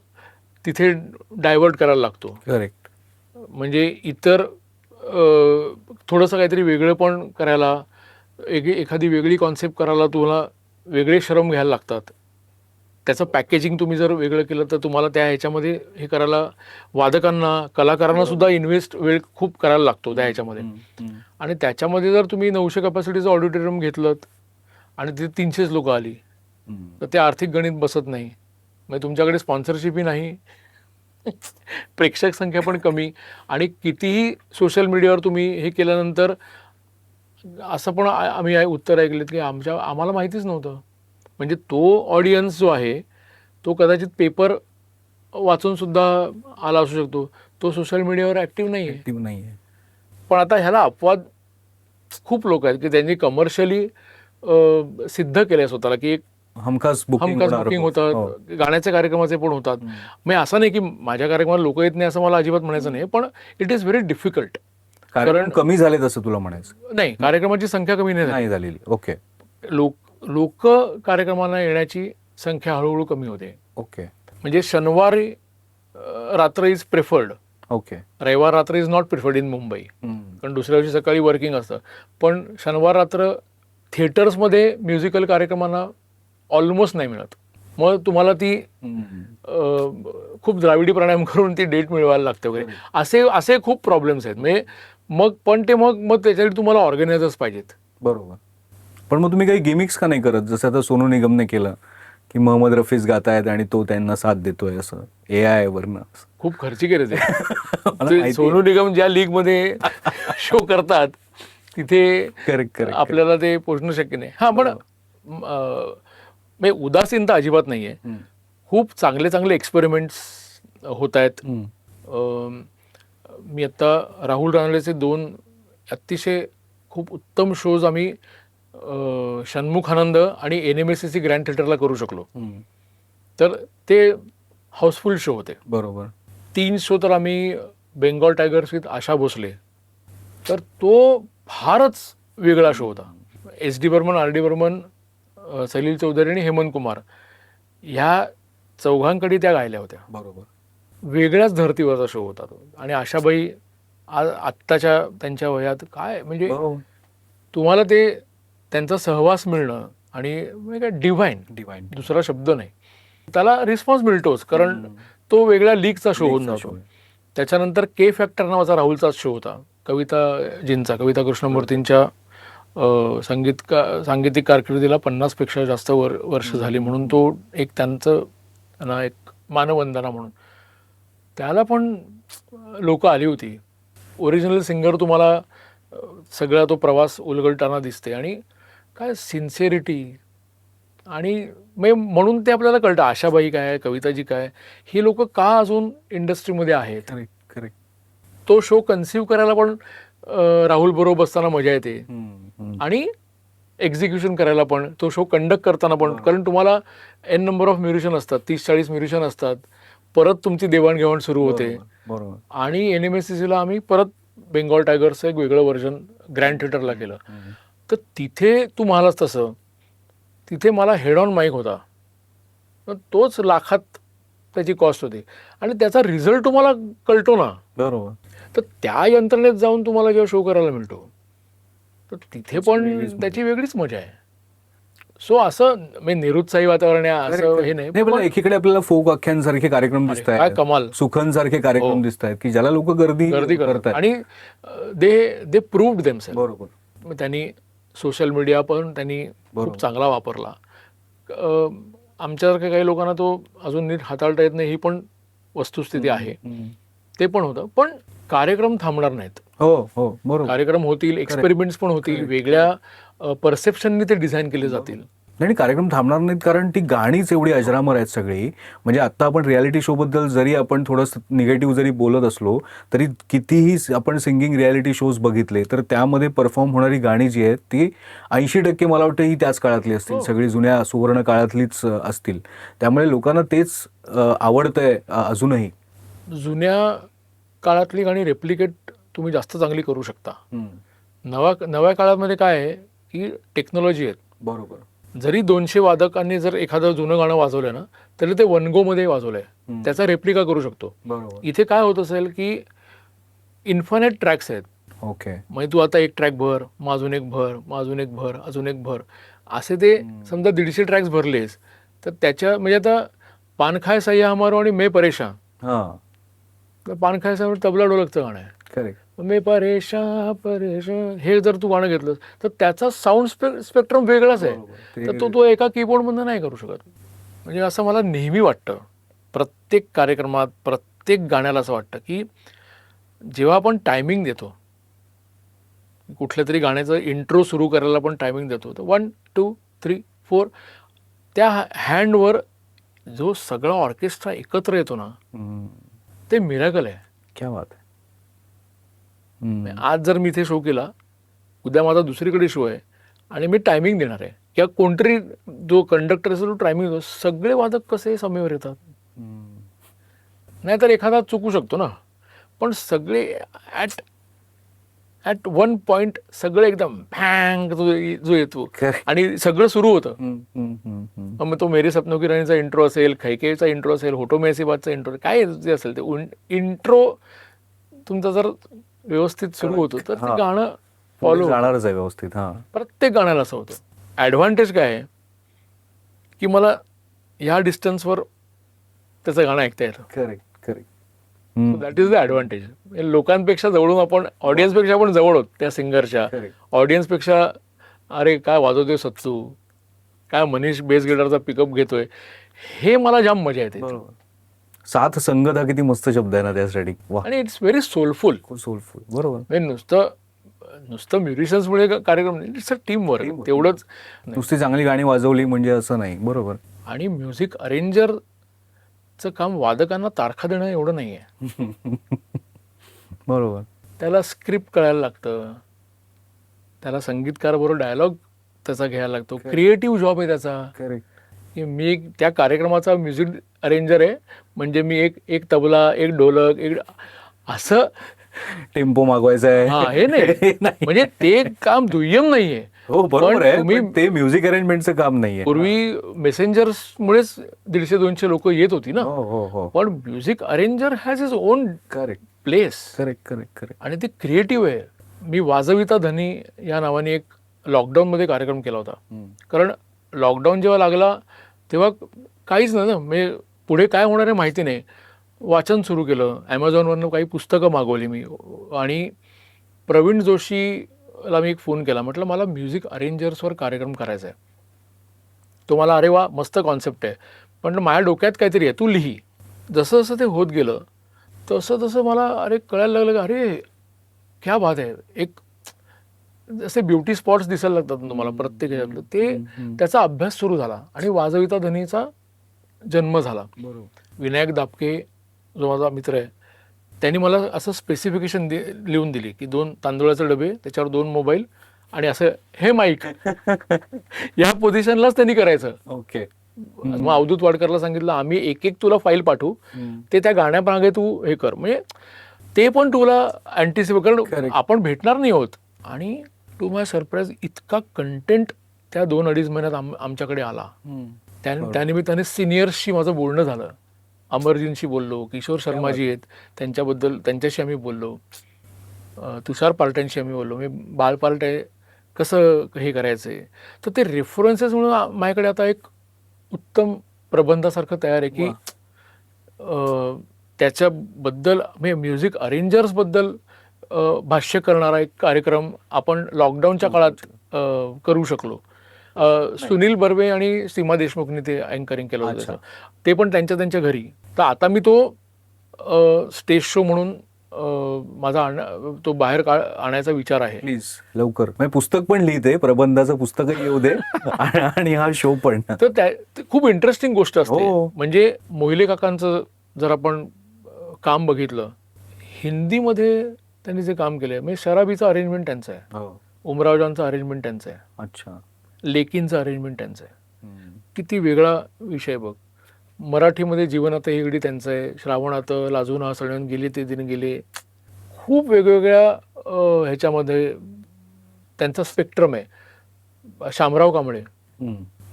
तिथे डायव्हर्ट करायला लागतो. करेक्ट. म्हणजे इतर थोडंसं काहीतरी वेगळं पण करायला, एखादी वेगळी कॉन्सेप्ट करायला तुम्हाला वेगळे श्रम घ्यायला लागतात. त्याचं पॅकेजिंग तुम्ही जर वेगळं केलं तर तुम्हाला त्या ह्याच्यामध्ये हे करायला, वादकांना, कलाकारांना सुद्धा इन्व्हेस्ट वेळ खूप करायला लागतो त्या ह्याच्यामध्ये. आणि त्याच्यामध्ये जर तुम्ही 900 कॅपॅसिटीचं ऑडिटोरियम घेतलं आणि तिथे 300च लोक आली तर ते आर्थिक गणित बसत नाही. म्हणजे तुमच्याकडे स्पॉन्सरशिपही नाही, प्रेक्षक संख्या पण कमी, आणि कितीही सोशल मीडियावर तुम्ही हे केल्यानंतर असं पण आम्ही उत्तर ऐकलेत की आम्हाला माहितीच नव्हतं. म्हणजे तो ऑडियन्स जो आहे तो कदाचित पेपर वाचून सुद्धा आला असू शकतो, तो सोशल मीडियावर ऍक्टिव्ह नाही आहे. पण आता ह्याला अपवाद खूप लोक आहेत की त्यांनी कमर्शियली सिद्ध केलंय स्वतःला की एक हमखास बुकिंग होतं, गाण्याच्या कार्यक्रमाचे पण होतात. म्हणजे असं नाही की माझ्या कार्यक्रमाला लोक येत नाही असं मला अजिबात म्हणायचं नाही, पण इट इज व्हेरी डिफिकल्ट. कारण कमी झाले तसं तुला म्हणायचं नाही, कार्यक्रमाची संख्या कमी नाही झालेली. ओके. लोक कार्यक्रमाला येण्याची संख्या हळूहळू कमी होते. ओके. म्हणजे शनिवारी रात्र इज प्रिफर्ड. ओके. रविवार रात्र is not preferred in Mumbai, कारण दुसऱ्या दिवशी सकाळी वर्किंग असतं. पण शनिवार रात्र थिएटर्समध्ये म्युझिकल कार्यक्रमांना ऑलमोस्ट नाही मिळत. मग तुम्हाला ती खूप द्राविडी प्राणायाम करून ती डेट मिळवायला लागते वगैरे, असे खूप प्रॉब्लेम्स आहेत. म्हणजे मग त्याच्यासाठी तुम्हाला ऑर्गनायझर्स पाहिजेत. बरोबर. पण मग तुम्ही काही गिमिक्स का नाही करत, जसं आता सोनू निगमने केलं की मोहम्मद रफीज गातायत आणि तो त्यांना साथ देतोय, असं AI वरनं? खूप खर्चिक आहे ते. सोनू निगम ज्या लीग मध्ये शो करतात तिथे करेक्ट आपल्याला ते पोचणं शक्य नाही. हा, पण उदासीनता अजिबात नाहीये. खूप चांगले चांगले एक्सपेरिमेंट्स होत आहेत. मी आता राहुल रानडेचे 2 अतिशय खूप उत्तम शोज आम्ही षण्मुखानंद आणि NMSCC ग्रँड थिएटरला करू शकलो. तर ते हाऊसफुल शो होते. बरोबर. 3 शो तर आम्ही Bengal tigers with Asha Bhosle, तर तो फारच वेगळा शो होता. SD बर्मन, RD बर्मन, सलील चौधरी आणि हेमंत कुमार ह्या चौघांकडे त्या गायल्या होत्या. बरोबर. वेगळ्याच धर्तीवरचा शो होता तो. आणि आशाबाई आत्ताच्या त्यांच्या वयात काय, म्हणजे तुम्हाला ते त्यांचा सहवास मिळणं आणि डिव्हाइन दुसरा शब्द नाही, त्याला रिस्पॉन्स मिळतोच, कारण तो वेगळ्या लीगचा शो होऊन जातो. त्याच्यानंतर के फॅक्टर नावाचा राहुलचाच शो होता, कविता कृष्णमूर्तींच्या सांगीतिक कारकिर्दीला 50पेक्षा जास्त वर्ष झाली म्हणून तो एक त्यांचं एक मानवंदना म्हणून त्याला पण लोक आली होती. ओरिजिनल सिंगर तुम्हाला सगळा तो प्रवास उलगडताना दिसते आणि काय सिन्सिअरिटी, आणि म्हणून ते आपल्याला कळतं आशाबाई काय, कविताजी काय, ही लोक का अजून इंडस्ट्रीमध्ये आहेत. तो शो कन्सिव्ह करायला पण राहुल बरोबर बसताना मजा येते आणि एक्झिक्युशन करायला पण, तो शो कंडक्ट करताना पण, कारण तुम्हाला N नंबर ऑफ म्युझिशियन असतात, 30-40 म्युझिशियन असतात, परत तुमची देवाणघेवाण सुरू होते. आणि NMSCCला आम्ही परत बेंगॉल टायगर्सचं एक वेगळं व्हर्जन ग्रँड थिएटरला केलं. तर तिथे तुम्हालाच तसं, तिथे मला हेड ऑन माईक होता, तोच लाखात त्याची कॉस्ट होती आणि त्याचा रिझल्ट तुम्हाला कळतो ना. बरोबर. तर त्या यंत्रणेत जाऊन तुम्हाला जेव्हा शो करायला मिळतो तर तिथे पण त्याची वेगळीच मजा आहे. सो असं निरुत्साही वातावरण आहे असं हे नाही. एकीकडे आपल्याला फोक आख्यांसारखे कार्यक्रम दिसत आहेत, कमाल सुखनसारखे कार्यक्रम दिसत आहेत की ज्याला लोक गर्दी करतात आणि दे प्रूव्ड देमसेल्फ. बरोबर. त्यांनी सोशल मीडिया पण त्यांनी खूप चांगला वापरला. आमच्यासारख्या काही लोकांना तो अजून नीट हाताळता येत नाही, ही पण वस्तुस्थिती आहे. ते पण होतं, पण कार्यक्रम थांबणार नाहीत. बरोबर. कार्यक्रम होतील, एक्सपेरिमेंट्स पण होतील, वेगळ्या परसेप्शननी ते डिझाईन केले जातील. नाही, कार्यक्रम थांबणार नाहीत कारण ती गाणीच एवढी अजरामर आहेत सगळी. म्हणजे आता आपण रियालिटी शो बद्दल जरी आपण थोडंसं निगेटिव्ह जरी बोलत असलो तरी कितीही आपण सिंगिंग रियालिटी शोज बघितले तर त्यामध्ये परफॉर्म होणारी गाणी जी आहेत ती 80% मला वाटतं ही त्याच काळातली असतील, सगळी जुन्या सुवर्ण काळातलीच असतील. त्यामुळे लोकांना तेच आवडतंय अजूनही. जुन्या काळातली गाणी रेप्लिकेट तुम्ही जास्त चांगली करू शकता. नव्या काळामध्ये काय आहे की टेक्नॉलॉजी आहे. बरोबर. जरी 200 वादकांनी जर एखादं जुनं गाणं वाजवलं ना तरी ते वनगो मध्ये वाजवलंय, त्याचा रेप्लिका करू शकतो. बरोबर. इथे काय होत असेल की इन्फायनाईट ट्रॅक्स आहेत. ओके. म्हणजे तू आता एक ट्रॅक भर, मग अजून एक भर, मग अजून एक भर, अजून एक भर, असे ते समजा 150 ट्रॅक्स भरलेस तर त्याच्या म्हणजे आता पान खाय सय्या हमारो आणि मे परेशान. पान खाय सय्या तबला ढोलकचं गाणं आहे. करेक्ट. मे परेशान परेशान हे जर तू गाणं घेतलं तर त्याचा साऊंड स्पेक्ट्रम वेगळाच आहे. तर तो एका कीबोर्डमधून नाही करू शकत. म्हणजे असं मला नेहमी वाटतं प्रत्येक कार्यक्रमात प्रत्येक गाण्याला असं वाटतं की जेव्हा आपण टायमिंग देतो, कुठल्या तरी गाण्याचं इंट्रो सुरू करायला आपण टायमिंग देतो तर 1 2 3 4 त्या हँडवर जो सगळा ऑर्केस्ट्रा एकत्र येतो ना ते मिराकल आहे. क्या बात आहे. आज जर मी इथे शो केला, उद्या माझा दुसरीकडे शो आहे आणि मी टायमिंग देणार आहे किंवा कोणतरी जो कंडक्टर असेल तो टायमिंग देतो, सगळे वादक कसे समयवर येतात. नाहीतर एखादा चुकू शकतो ना, पण सगळे ॲट वन पॉइंट सगळे एकदम भँग जो येतो आणि सगळं सुरू होतं. मग तो मेरे सपनों की राणीचा इंट्रो असेल, खैकेचा इंट्रो असेल, होटो में ऐसी बातचा इंट्रो, काय जे असेल ते इंट्रो तुमचा जर व्यवस्थित सुरू होतो तर ते गाणं फॉलो जाणारच आहे व्यवस्थित. प्रत्येक गाण्याला असं होतं. ॲडव्हान्टेज काय आहे की मला ह्या डिस्टन्सवर त्याचं गाणं ऐकता येतं. Correct correct. That is the advantage. लोकांपेक्षा जवळून आपण, ऑडियन्सपेक्षा आपण जवळ होत त्या सिंगरच्या. ऑडियन्सपेक्षा अरे काय वाजवतोय सत्तू, काय मनीष बेस गिटारचा पिकअप घेतोय, हे मला जाम मजा येते. साथ संगत हा किती मस्त शब्द आहे ना त्यासाठी. आणि इट्स व्हेरी सोलफुल. सोलफुल. बरोबर. नुसतं म्युझिशियन्समुळे कार्यक्रम, इट्स अ टीम वर्क. तेवढंच नुसती चांगली गाणी वाजवली म्हणजे असं नाही. बरोबर. आणि म्युझिक अरेंजरचं काम वादकांना तारखा देणं एवढं नाही आहे. बरोबर. त्याला स्क्रिप्ट कळायला लागतं, त्याला संगीतकाराबरोबर डायलॉग त्याचा घ्यायला लागतो. क्रिएटिव्ह जॉब आहे त्याचा. करेक्ट. की मी त्या कार्यक्रमाचा म्युझिक अरेंजर आहे म्हणजे मी एक तबला, एक ढोलक, एक असं टेम्पो मागवायचा आहे हे नाही. म्हणजे ते काम दुय्यम नाहीये. हो बरोबर आहे. तुम्ही ते म्युझिक अरेंजमेंटचं काम नाहीये. पूर्वी मेसेंजर्समुळेच 150-200 लोक येत होती ना. पण music arranger has is on correct place. Correct correct correct. आणि ते क्रिएटिव्ह आहे. मी वाजविता धनी या नावाने एक लॉकडाऊनमध्ये कार्यक्रम केला होता. कारण लॉकडाऊन जेव्हा लागला तेव्हा काहीच नाही ना, म्हणजे पुढे काय होणार आहे माहिती नाही. वाचन सुरू केलं, ॲमेझॉनवरनं काही पुस्तकं मागवली मी आणि प्रवीण जोशीला मी एक फोन केला. म्हटलं मला म्युझिक अरेंजर्सवर कार्यक्रम करायचा आहे. तो मला अरे वा मस्त कॉन्सेप्ट आहे, पण माझ्या डोक्यात काहीतरी आहे, तू लिही. जसं जसं ते होत गेलं तसं तसं मला कळायला लागलं की अरे क्या बात आहे. एक जसे ब्युटी स्पॉट्स दिसायला लागतात तुम्हाला प्रत्येक ह्याच्यातलं, ते त्याचा अभ्यास सुरू झाला आणि वाजविता धनीचा जन्म झाला. विनायक दापके जो माझा मित्र आहे त्यांनी मला असं स्पेसिफिकेशन लिहून दिली की 2 तांदूळाचे डबे, त्याच्यावर 2 मोबाईल आणि असं हे माईक या पोझिशनलाच त्यांनी करायचं. ओके. मग अवधूत वाडकरला सांगितलं आम्ही एक तुला फाईल पाठवू, ते त्या गाण्यामागे तू हे कर. म्हणजे ते पण तुला अँटिसिपेट, कारण आपण भेटणार नाही आहोत. आणि टू माय सरप्राईज इतका कंटेंट त्या 2-2.5 महिन्यात आमच्याकडे आला. त्यानिमित्ताने सिनियर्सशी माझं बोलणं झालं. अमरजींशी बोललो, किशोर शर्माजी आहेत त्यांच्याशी आम्ही बोललो, तुषार पार्ट्यांशी आम्ही बोललो. मी बाळ पार्टे कसं हे करायचं. तर ते रेफरन्सेस म्हणून माझ्याकडे आता एक उत्तम प्रबंधासारखं तयार आहे की त्याच्याबद्दल म्हणजे म्युझिक अरेंजर्सबद्दल भाष्य करणारा एक कार्यक्रम आपण लॉकडाऊनच्या काळात करू शकलो. सुनील बर्वे आणि सीमा देशमुखनी ते अँकरिंग केलं होतं, ते पण त्यांच्या घरी. तर आता मी तो स्टेज शो म्हणून माझा तो बाहेर आणायचा विचार आहे. प्लीज लवकर. म्हणजे पुस्तक पण लिहिते, प्रबंधाचं पुस्तकही येऊ दे आणि हा शो पण. तर ते खूप इंटरेस्टिंग गोष्ट असते. हो. म्हणजे मोहिले काकांचं जर आपण काम बघितलं, हिंदीमध्ये त्यांनी जे काम केलंय, म्हणजे शराबीचं अरेंजमेंट त्यांचं आहे, उमरावजांचं अरेंजमेंट त्यांचं आहे, अच्छा, लेकींचं अरेंजमेंट त्यांचं आहे. किती वेगळा विषय बघ. मराठीमध्ये जीवनात हेगडी त्यांचं आहे, श्रावणात लाजून सळून गेली ते दिन गेले. खूप वेगवेगळ्या ह्याच्यामध्ये त्यांचा स्पेक्ट्रम आहे. शामराव कांबळे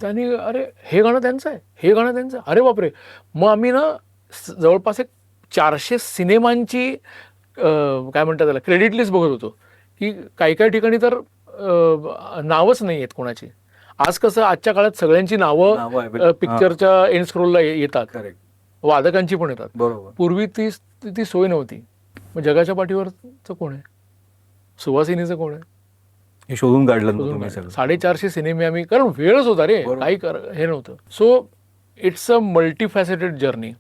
त्यांनी अरे हे गाणं त्यांचं आहे, हे गाणं त्यांचं आहे, अरे बापरे. मग आम्ही ना जवळपास एक 400 सिनेमांची काय म्हणतात त्याला क्रेडिट लिस्ट बघत होतो, की काही काही ठिकाणी तर नावच नाही आहेत कोणाची. आज कसं आजच्या काळात सगळ्यांची नावं पिक्चरच्या एंड स्क्रोलला येतात, वादकांची पण येतात. बरोबर. पूर्वी ती सोय नव्हती. मग जगाच्या पाठीवरचं कोण आहे, सुवासिनीचं कोण आहे, हे शोधून काढलं. 450 सिनेमे आम्ही, कारण वेळच होता रे, काही हे नव्हतं. सो इट्स अ मल्टीफॅसेटेड जर्नी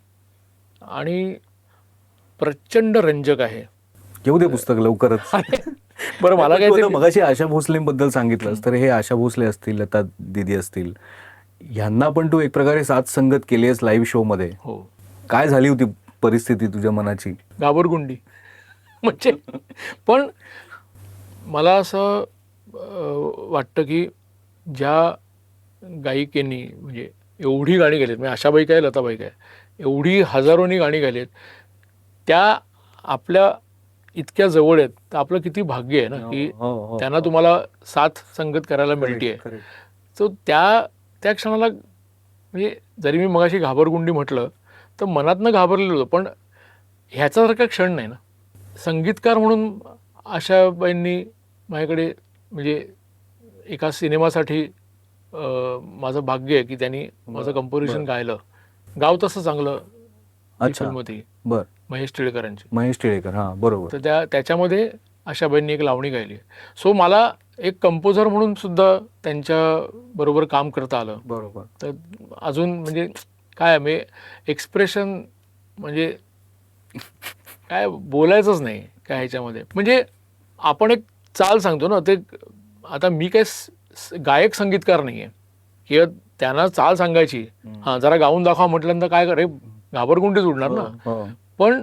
आणि प्रचंड रंजक आहे. घेऊ दे पुस्तक लवकरच. बरं, मला काय मगाशी आशा भोसलेबद्दल सांगितलंस, तर हे आशा भोसले असतील, लता दीदी असतील, ह्यांना पण तू एक प्रकारे साथ संगत केली आहेस लाईव्ह शो मध्ये. हो. काय झाली होती परिस्थिती तुझ्या मनाची? घाबरगुंडी. म्हणजे पण मला असं वाटतं की ज्या गायिकेनी म्हणजे एवढी गाणी गायलीत, म्हणजे आशाबाई काय लताबाई काय एवढी हजारोनी गाणी गायलीत, त्या आपल्या इतक्या जवळ आहेत, तर आपलं किती भाग्य आहे ना की त्यांना तुम्हाला साथ संगत करायला मिळते. सो त्या क्षणाला म्हणजे जरी मी मगाशी घाबरगुंडी म्हटलं तर मनातनं घाबरलेलं होतं, पण ह्याच्यासारखा क्षण नाही ना. संगीतकार म्हणून आशाबाईंनी माझ्याकडे म्हणजे एका सिनेमासाठी माझं भाग्य आहे की त्यांनी माझं कंपोजिशन गायलं. गाव तसं चांगलं फिल्म होती महेश टिळेकरांची. महेश टिळेकर, हा बरोबर. तर त्याच्यामध्ये आशाबाईंनी एक लावणी गायली. सो मला एक कंपोजर म्हणून सुद्धा त्यांच्या बरोबर काम करता आलं. बरोबर. तर अजून म्हणजे काय म्हणजे एक्सप्रेशन म्हणजे काय बोलायचंच नाही काय ह्याच्यामध्ये. म्हणजे आपण एक चाल सांगतो ना, ते आता मी काय गायक संगीतकार नाही आहे किंवा त्यांना चाल सांगायची, हां जरा गाऊन दाखवा म्हटल्यानंतर काय करे घाबरगुंडीच उडणार ना. पण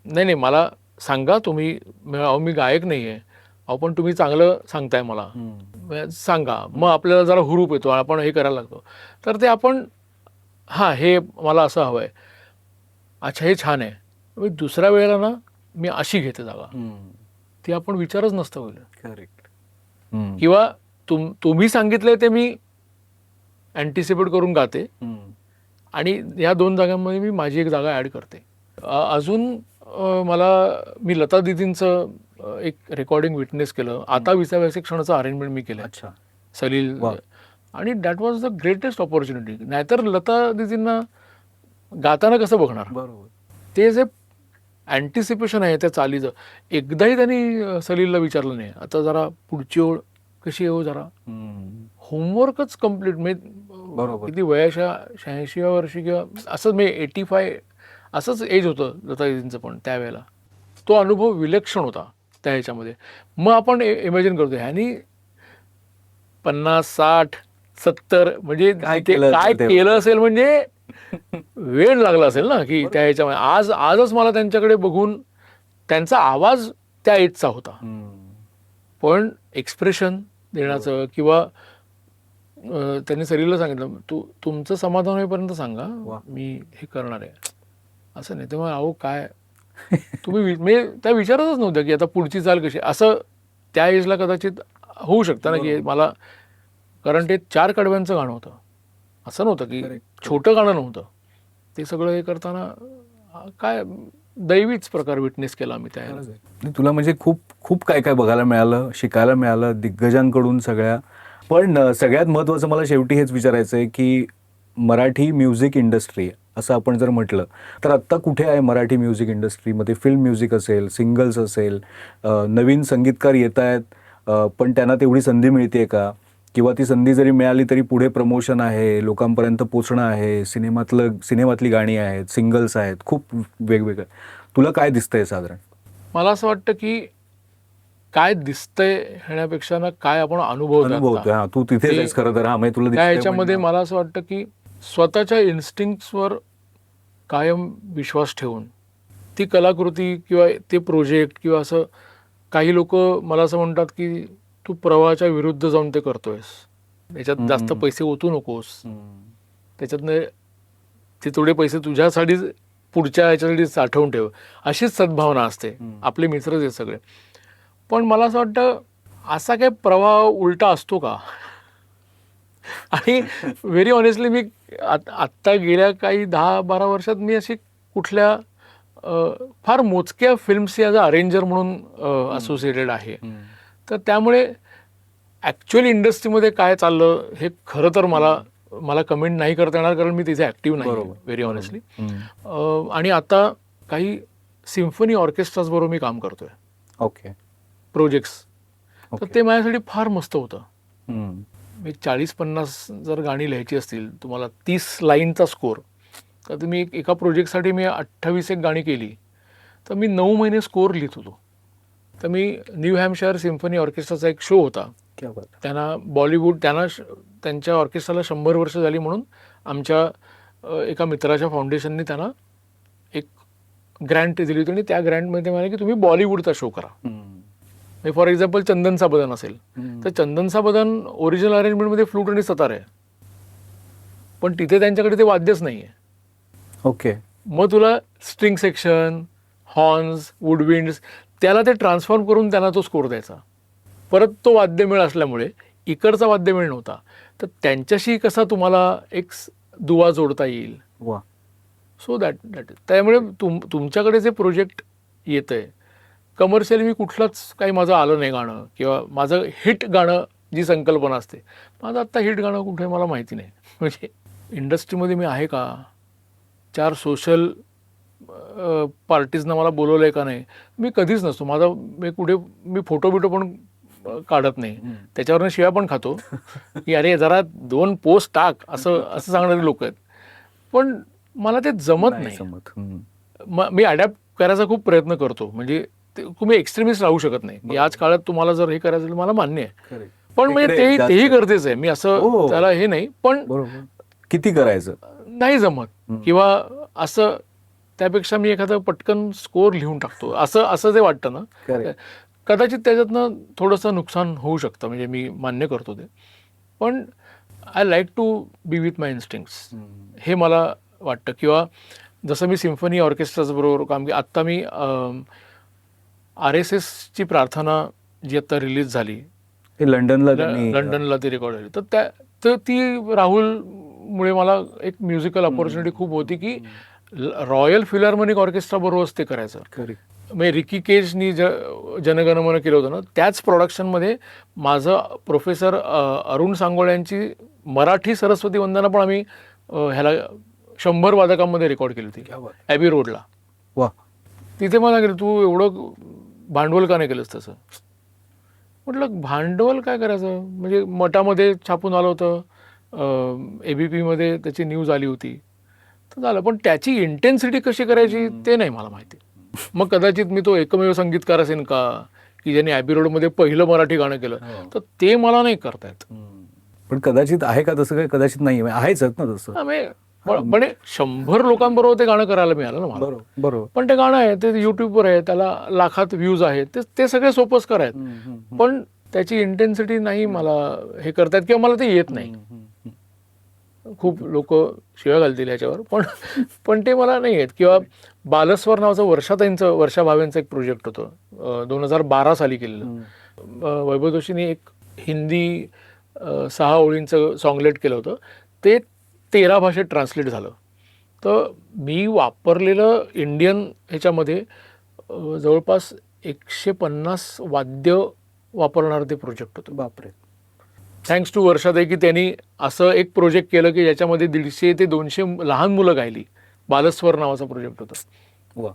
नाही, मला सांगा तुम्ही, मी गायक नाही आहे, अहो पण तुम्ही चांगलं सांगताय मला, सांगा. मग आपल्याला जरा हुरूप येतो, आपण हे करायला लागतो. तर ते आपण हां हे मला असं हवं आहे, अच्छा हे छान आहे, दुसऱ्या वेळेला ना मी अशी घेते जागा, ती आपण विचारच नसतं होईल. करेक्ट. किंवा तुम्ही सांगितलंय ते मी अँटिसिपेट करून गाते आणि या 2 जागांमध्ये मी माझी एक जागा ॲड करते. अजून मी लता दीदींचं एक रेकॉर्डिंग विटनेस केलं. आता 20व्या क्षणाचं अरेंजमेंट मी केलं. अच्छा. सलील. आणि that was the greatest opportunity. नाहीतर लता दीदींना गाताना कसं बघणार. बरोबर. ते जे अँटिसिपेशन आहे त्या चालीचं, एकदाही त्यांनी सलीलला विचारलं नाही, आता जरा पुढची ओळ कशी आहे, जरा होमवर्कच कम्प्लीट. म्हणजे किती वयाच्या 86व्या वर्षी किंवा असं मी 85 असंच एज होतं लता दीदींचं पण त्यावेळेला. तो अनुभव विलक्षण होता त्या ह्याच्यामध्ये. मग आपण इमॅजिन करतो ह्यानी 50, 60, 70 म्हणजे काय केलं असेल, म्हणजे वेळ लागला असेल ना की त्या ह्याच्यामध्ये. आजच मला त्यांच्याकडे बघून त्यांचा आवाज त्या एजचा होता, पण एक्सप्रेशन देण्याचं किंवा त्यांनी सरीला सांगितलं तुमचं समाधान होईपर्यंत सांगा, मी हे करणार आहे, असं नाही. तेव्हा अहो काय तुम्ही मी त्या विचारतच नव्हत्या की आता पुढची चाल कशी, असं त्या एजला कदाचित होऊ शकतं ना की मला, कारण ते 4 कडव्यांचं गाणं होतं, असं नव्हतं की छोटं गाणं नव्हतं. ते सगळं हे करताना काय दैवीच प्रकार विटनेस केला आम्ही त्या. तुला म्हणजे खूप खूप काय काय बघायला मिळालं, शिकायला मिळालं दिग्गजांकडून सगळ्या. पण सगळ्यात महत्त्वाचं मला शेवटी हेच विचारायचं आहे की मराठी म्युझिक इंडस्ट्री असं आपण जर म्हटलं तर आत्ता कुठे आहे मराठी म्युझिक इंडस्ट्रीमध्ये? फिल्म म्युझिक असेल, सिंगल्स असेल, नवीन संगीतकार येत आहेत, पण त्यांना तेवढी संधी मिळते का? किंवा ती संधी जरी मिळाली तरी पुढे प्रमोशन आहे, लोकांपर्यंत पोचणं आहे, सिनेमातली गाणी आहेत, सिंगल्स आहेत, खूप वेगवेगळं. तुला काय दिसतंय साधारण? मला असं वाटतं की काय दिसतंय ह्यापेक्षा ना काय आपण अनुभवतो. हा, तू तिथेच आहेस खरं तर. हा, म्हणजे तुला त्या दिसतंय ह्याच्यामध्ये म्हणजे- मला असं वाटतं की स्वतःच्या इन्स्टिंक्ट्सवर कायम विश्वास ठेवून ती कलाकृती किंवा ते प्रोजेक्ट किंवा असं, काही लोक मला असं म्हणतात की तू प्रवाहाच्या विरुद्ध जाऊन ते करतोयस, याच्यात जास्त पैसे ओतू नकोस, त्याच्यातनं ते थोडे पैसे तुझ्यासाठी पुढच्या ह्याच्यासाठी साठवून ठेव, अशीच सद्भावना असते. आपले मित्रच आहेत सगळे. पण मला असं वाटतं असा काही प्रवाह उलटा असतो का? आणि व्हेरी ऑनेस्टली मी आत्ता गेल्या काही 10-12 वर्षात मी अशी कुठल्या फार मोजक्या फिल्म्स ॲज अ अरेंजर म्हणून असोसिएटेड आहे. तर त्यामुळे ॲक्च्युअली इंडस्ट्रीमध्ये काय चाललं हे खरं तर मला कमेंट नाही करता येणार, कारण मी तिथे ॲक्टिव्ह नाही, व्हेरी ऑनेस्टली. आणि आता काही सिम्फनी ऑर्केस्ट्राज बरोबर मी काम करतोय. ओके. प्रोजेक्ट्स. तर ते माझ्यासाठी फार मस्त होतं. 40-50 जर गाणी लिहायची असतील, तुम्हाला 30 लाईनचा स्कोर, तर तुम्ही एका प्रोजेक्टसाठी मी 28 एक गाणी केली, तर मी 9 महिने स्कोर लिहित होतो. तर मी न्यू हॅम्पशायर सिम्फनी ऑर्केस्ट्राचा एक शो होता, त्यांना बॉलिवूड, त्यांच्या ऑर्केस्ट्राला 100 वर्ष झाली म्हणून आमच्या एका मित्राच्या फाउंडेशनने त्यांना एक ग्रँट दिली होती, आणि त्या ग्रँटमध्ये म्हणाले की तुम्ही बॉलिवूडचा शो करा. फॉर एक्झाम्पल चंदन सा बदन असेल, तर चंदन सा बदन ओरिजिनल अरेंजमेंटमध्ये फ्लूट आणि सतार आहे, पण तिथे त्यांच्याकडे ते वाद्यच नाही आहे. ओके. मग तुला स्ट्रिंग सेक्शन, हॉर्न्स, वुडविंड्स, त्याला ते ट्रान्सफॉर्म करून त्यांना तो स्कोर द्यायचा. परत तो वाद्यमेळ असल्यामुळे इकडचा वाद्यमेळ नव्हता, तर त्यांच्याशी कसा तुम्हाला एक दुवा जोडता येईल. वा. सो दॅट त्यामुळे तुमच्याकडे जे प्रोजेक्ट येतंय कमर्शियली, मी कुठलंच काही माझं आलं नाही गाणं, किंवा माझं हिट गाणं जी संकल्पना असते, माझं आत्ता हिट गाणं कुठे मला माहिती नाही. म्हणजे इंडस्ट्रीमध्ये मी आहे का, 4 सोशल पार्टीजना मला बोलवलं आहे का नाही, मी कधीच नसतो. मी फोटो बिटो पण काढत नाही, त्याच्यावरनं शिव्या पण खातो की अरे जरा 2 पोस्ट टाक, असं सांगणारे लोक आहेत. पण मला ते जमत नाही. मी अडॅप्ट करायचा खूप प्रयत्न करतो. म्हणजे तुम्ही एक्स्ट्रीमिस्ट राहू शकत नाही. याच काळात तुम्हाला जर हे करायचं असेल, मला मान्य आहे, पण म्हणजे तेही गरजेचं आहे. मी असं त्याला हे नाही, पण किती करायचं नाही जमत, किंवा असं त्यापेक्षा मी एखादं पटकन स्कोर लिहून टाकतो, असं जे वाटतं ना, कदाचित त्याच्यातनं थोडंसं नुकसान होऊ शकतं. म्हणजे मी मान्य करतो ते, पण I like to be with my instincts, हे मला वाटतं. किंवा जसं मी सिम्फनी ऑर्केस्ट्राच्या बरोबर काम केलं. आत्ता मी RSSची प्रार्थना जी आता रिलीज झाली, लंडनला ती रेकॉर्ड झाली, तर ती राहुलमुळे मला एक म्युझिकल ऑपॉर्च्युनिटी खूप होती की रॉयल फिलार्मोनिक ऑर्केस्ट्रा बरोबरच ते करायचं. म्हणजे रिकी केजनी जनगणमन केलं होतं ना, त्याच प्रोडक्शनमध्ये माझं प्रोफेसर अरुण सांगोळे यांची मराठी सरस्वती वंदना पण आम्ही ह्याला 100 वादकांमध्ये रेकॉर्ड केली होती, ॲबी रोडला. वा. तिथे मला गेलं, तू एवढं भांडवल का नाही केलंस तसं? म्हटलं भांडवल काय करायचं, म्हणजे मठामध्ये छापून आलं होतं, ABPमध्ये त्याची न्यूज आली होती, तर झालं. पण त्याची इंटेन्सिटी कशी करायची ते नाही मला माहिती. मग कदाचित मी तो एकमेव संगीतकार असेल का की ज्यांनी ॲबी रोडमध्ये पहिलं मराठी गाणं केलं, तर ते मला नाही करता येत. पण कदाचित आहे का तसं? काय कदाचित नाही आहेच ना तसं. पण 100 लोकांबरोबर ते गाणं करायला मिळालं ना मला. बरोबर. पण ते गाणं आहे, ते युट्यूबवर आहे, त्याला लाखात व्ह्यूज आहेत, ते सगळे सोपस्कर आहेत, पण त्याची इंटेन्सिटी नाही मला हे करतायत, किंवा मला ते येत नाही. खूप लोक शिव्या घालतील याच्यावर, पण ते मला नाही येत. किंवा बालस्वर नावाचं वर्षा भावेंचं एक प्रोजेक्ट होतं, 2012 साली केलेलं. वैभव जोशींनी एक हिंदी 6 ओळींचं सॉंगलेट केलं होतं, ते 13 भाषेत ट्रान्सलेट झालं. तर मी वापरलेलं इंडियन ह्याच्यामध्ये जवळपास 150 वाद्य वापरणारं ते प्रोजेक्ट होतं. बापरे. थँक्स टू वर्षाताई की त्यांनी असं एक प्रोजेक्ट केलं की ज्याच्यामध्ये 150 ते 200 लहान मुलं गायली. बालस्वर नावाचा प्रोजेक्ट होता. वा.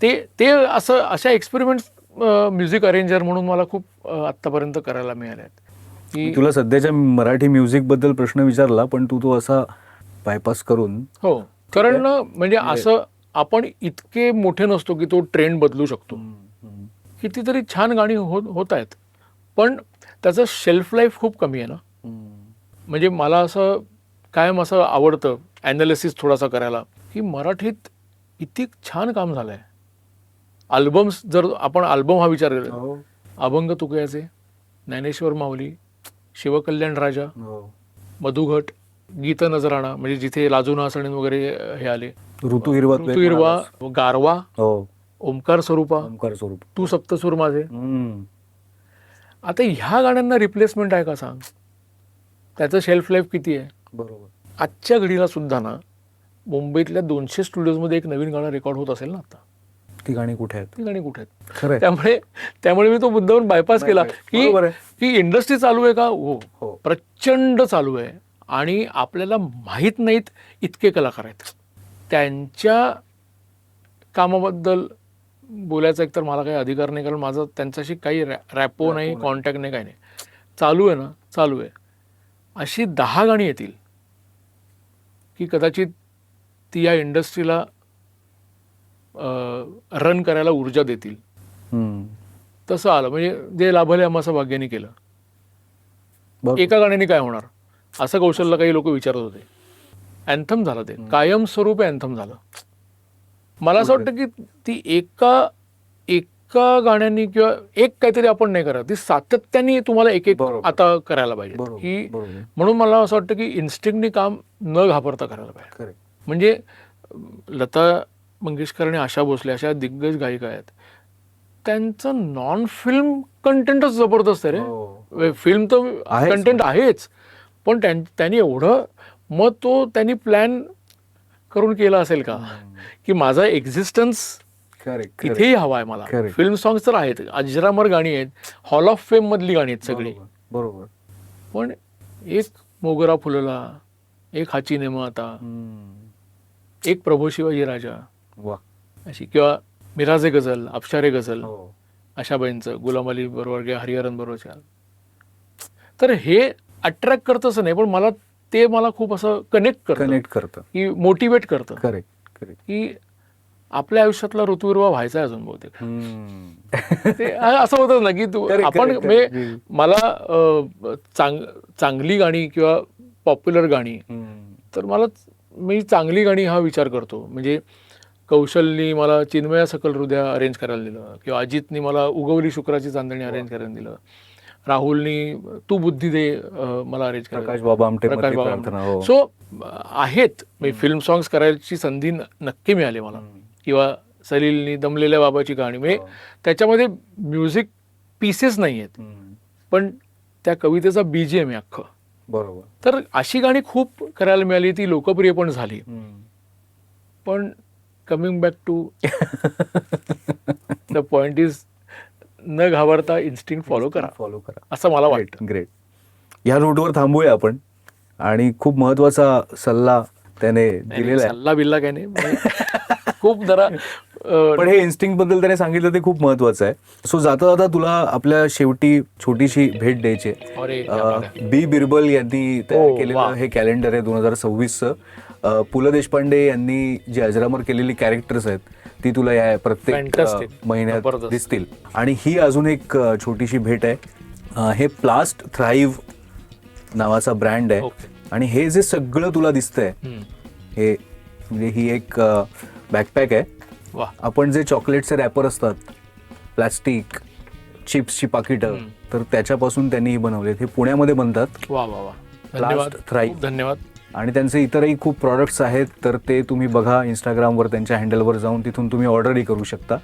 ते अशा एक्सपेरिमेंट्स म्युझिक अरेंजर म्हणून मला खूप आत्तापर्यंत करायला मिळाले आहेत. की तुला सध्याच्या मराठी म्युझिक बद्दल प्रश्न विचारला, पण तू असा बायपास करून. हो, कारण म्हणजे असं आपण इतके मोठे नसतो की तो ट्रेंड बदलू शकतो. कितीतरी छान गाणी होत आहेत, पण त्याचं शेल्फ लाईफ खूप कमी आहे ना. म्हणजे मला असं कायम असं आवडतं ॲनालिसिस थोडासा करायला, की मराठीत किती छान काम झालं आहे. अल्बम्स, जर आपण अल्बम हा विचार केला, अभंग तुकयाचे, ज्ञानेश्वर माऊली, शिवकल्याण राजा, मधुघट, गीत नजराणा, म्हणजे जिथे लाजूना सणीन वगैरे हे आले, ऋतू हिरवा, गारवा, ओंकार स्वरूपा, तू सप्तसूर माझे. आता ह्या गाण्यांना रिप्लेसमेंट आहे का सांग? त्याचं शेल्फ लाईफ किती आहे? बरोबर. आजच्या घडीला सुद्धा ना मुंबईतल्या 200 स्टुडिओजमध्ये एक नवीन गाणं रेकॉर्ड होत असेल ना आता, ती गाणी कुठे आहेत? त्यामुळे मी तो मुद्दाहून बायपास केला की इंडस्ट्री चालू आहे का? हो, प्रचंड चालू आहे. आणि आपल्याला माहीत नाहीत इतके कलाकार आहेत. त्यांच्या कामाबद्दल बोलायचा एकतर मला काही अधिकार नाही, कारण माझा त्यांच्याशी काही रॅपो नाही, कॉन्टॅक्ट नाही, काही नाही. चालू आहे ना, चालू आहे. अशी 10 गाणी येतील की कदाचित ती या इंडस्ट्रीला रन करायला ऊर्जा देतील. तसं आलं म्हणजे जे लाभले आम्हाला भाग्याने केलं. एका गाण्याने काय होणार असं कौशलला काही लोक विचारत होते. अँथम झालं, ते कायमस्वरूपी अँथम झालं. मला असं वाटतं की ती एका गाण्यानी किंवा एक काहीतरी आपण नाही करत, ती सातत्याने तुम्हाला एक आता करायला पाहिजे की. म्हणून मला असं वाटतं की इन्स्टिंक्टनी काम न घाबरता करायला पाहिजे. म्हणजे लता मंगेशकर आणि आशा भोसले अशा दिग्गज गायिका आहेत, त्यांचं नॉन फिल्म कंटेंटच जबरदस्त आहे रे. फिल्म तर कंटेंट आहेच, पण त्यांनी एवढं मग तो त्यांनी प्लॅन करून केला असेल का की माझा एक्झिस्टन्स इथेही हवा आहे मला. फिल्म सॉंग्स तर आहेत, अजरामर गाणी आहेत, हॉल ऑफ फेम मधली गाणी आहेत सगळी. बरोबर. पण एक मोगरा फुलला, एक हाची नेम आता, एक प्रभू शिवाजी राजा अशी, किंवा मिराजे गझल, अफशारे गझल, आशाबाईंचं, गुलाम अली बरोबर, हरिहरन बरोबर. तर हे अट्रॅक्ट करतं असं नाही, पण ते मला खूप असं कनेक्ट करतं की मोटिवेट करतं की आपल्या आयुष्यातला ऋतुविर्वा व्हायचा आहे अजून बहुतेक. ते असं होतं ना की आपण मला चांगली गाणी किंवा पॉप्युलर गाणी, तर मी चांगली गाणी हा विचार करतो. म्हणजे कौशलनी मला चिन्मया सकल हृदय अरेंज करायला दिलं, किंवा अजितनी मला उगवली शुक्राची चांदणी अरेंज करायला दिलं, राहुलनी तू बुद्धी दे मला अरेंज करायला, प्रकाश बाबा. सो आहेत फिल्म सॉंग्स करायची संधी नक्की मिळाली मला. किंवा सलीलनी दमलेल्या बाबाची गाणी, म्हणजे त्याच्यामध्ये म्युझिक पीसेस नाही आहेत, पण त्या कवितेचा BGM आहे अख्खं. बरोबर. तर अशी गाणी खूप करायला मिळाली, ती लोकप्रिय पण झाली. पण coming back to the point is, न घाबरता इन्स्टिंक्ट फॉलो करा असं मला वाटतं. ग्रेट. या नोटवर थांबूया आपण. आणि खूप महत्वाचा सल्ला त्याने दिलेला आहे. सल्ला बिल्ला काय नाही, खूप जरा पण हे इन्स्टिंक्ट बद्दल त्याने सांगितलं ते खूप महत्वाचं आहे. सो जाता जाता तुला आपल्या शेवटी छोटीशी भेट द्यायची. बी बिरबल यांनी तयार केलेलं हे कॅलेंडर आहे 2026चं. पु ल देशपांडे यांनी जी अजरामर केलेली कॅरेक्टर्स आहेत ती तुला या प्रत्येक महिन्यात दिसतील. आणि ही अजून एक छोटीशी भेट आहे. हे प्लास्ट थ्राईव्ह नावाचा ब्रँड आहे. आणि हे जे सगळं तुला दिसतंय हे म्हणजे ही एक बॅकपॅक आहे. आपण जे चॉकलेटचे रॅपर असतात, प्लास्टिक चिप्सची पाकिटं, तर त्याच्यापासून त्यांनी ही बनवलेत. हे पुण्यामध्ये बनतात. धन्यवाद. धन्यवाद. आणि त्यांचे इतरही खूप प्रॉडक्ट्स आहेत, तर ते तुम्ही बघा इंस्टाग्रामवर, त्यांच्या हँडलवर जाऊन तिथून तुम्ही ऑर्डरही करू शकता.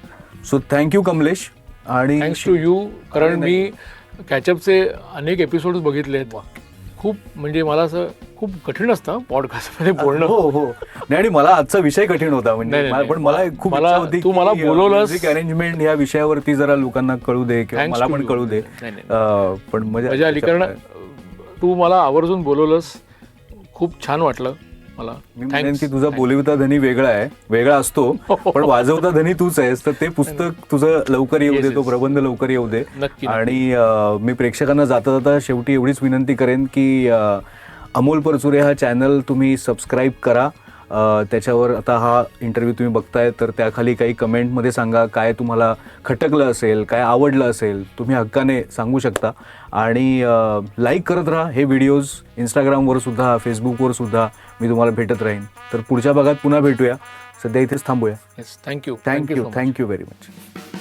So thank you Kamlesh. आणि थँक्स टू यू, कारण मी कॅचअपचे अनेक एपिसोड्स बघितले आहेत. खूप म्हणजे मला असं खूप कठीण असतं पॉडकास्टमध्ये बोलणं. हो. नाही, आणि मला आजचा विषय कठीण होता. म्हणजे पण मला खूप इच्छा होती तू मला बोलवलंस, म्युझिक अरेंजमेंट या विषयावरती जरा लोकांना कळू दे किंवा मला पण कळू दे. पण मजा आली, कारण तू मला आवर्जून बोलवलंस, खूप छान वाटलं मला. मी म्हणेन की तुझा बोलिवता धनी वेगळा असतो, पण वाजवता धनी तूच आहेस. तर ते पुस्तक तुझं लवकर येऊ दे, तो प्रबंध लवकर येऊ दे. आणि मी प्रेक्षकांना जाता जाता शेवटी एवढीच विनंती करेन की अमोल परचुरे हा चॅनल तुम्ही सबस्क्राईब करा त्याच्यावर आता हा इंटरव्ह्यू तुम्ही बघताय तर त्याखाली काही कमेंटमध्ये सांगा काय तुम्हाला खटकलं असेल, काय आवडलं असेल, तुम्ही हक्काने सांगू शकता. आणि लाईक करत राहा हे व्हिडिओज. इंस्टाग्रामवर सुद्धा, फेसबुकवर सुद्धा मी तुम्हाला भेटत राहीन. तर पुढच्या भागात पुन्हा भेटूया. सध्या इथेच थांबूया. Yes, thank you thank you very much.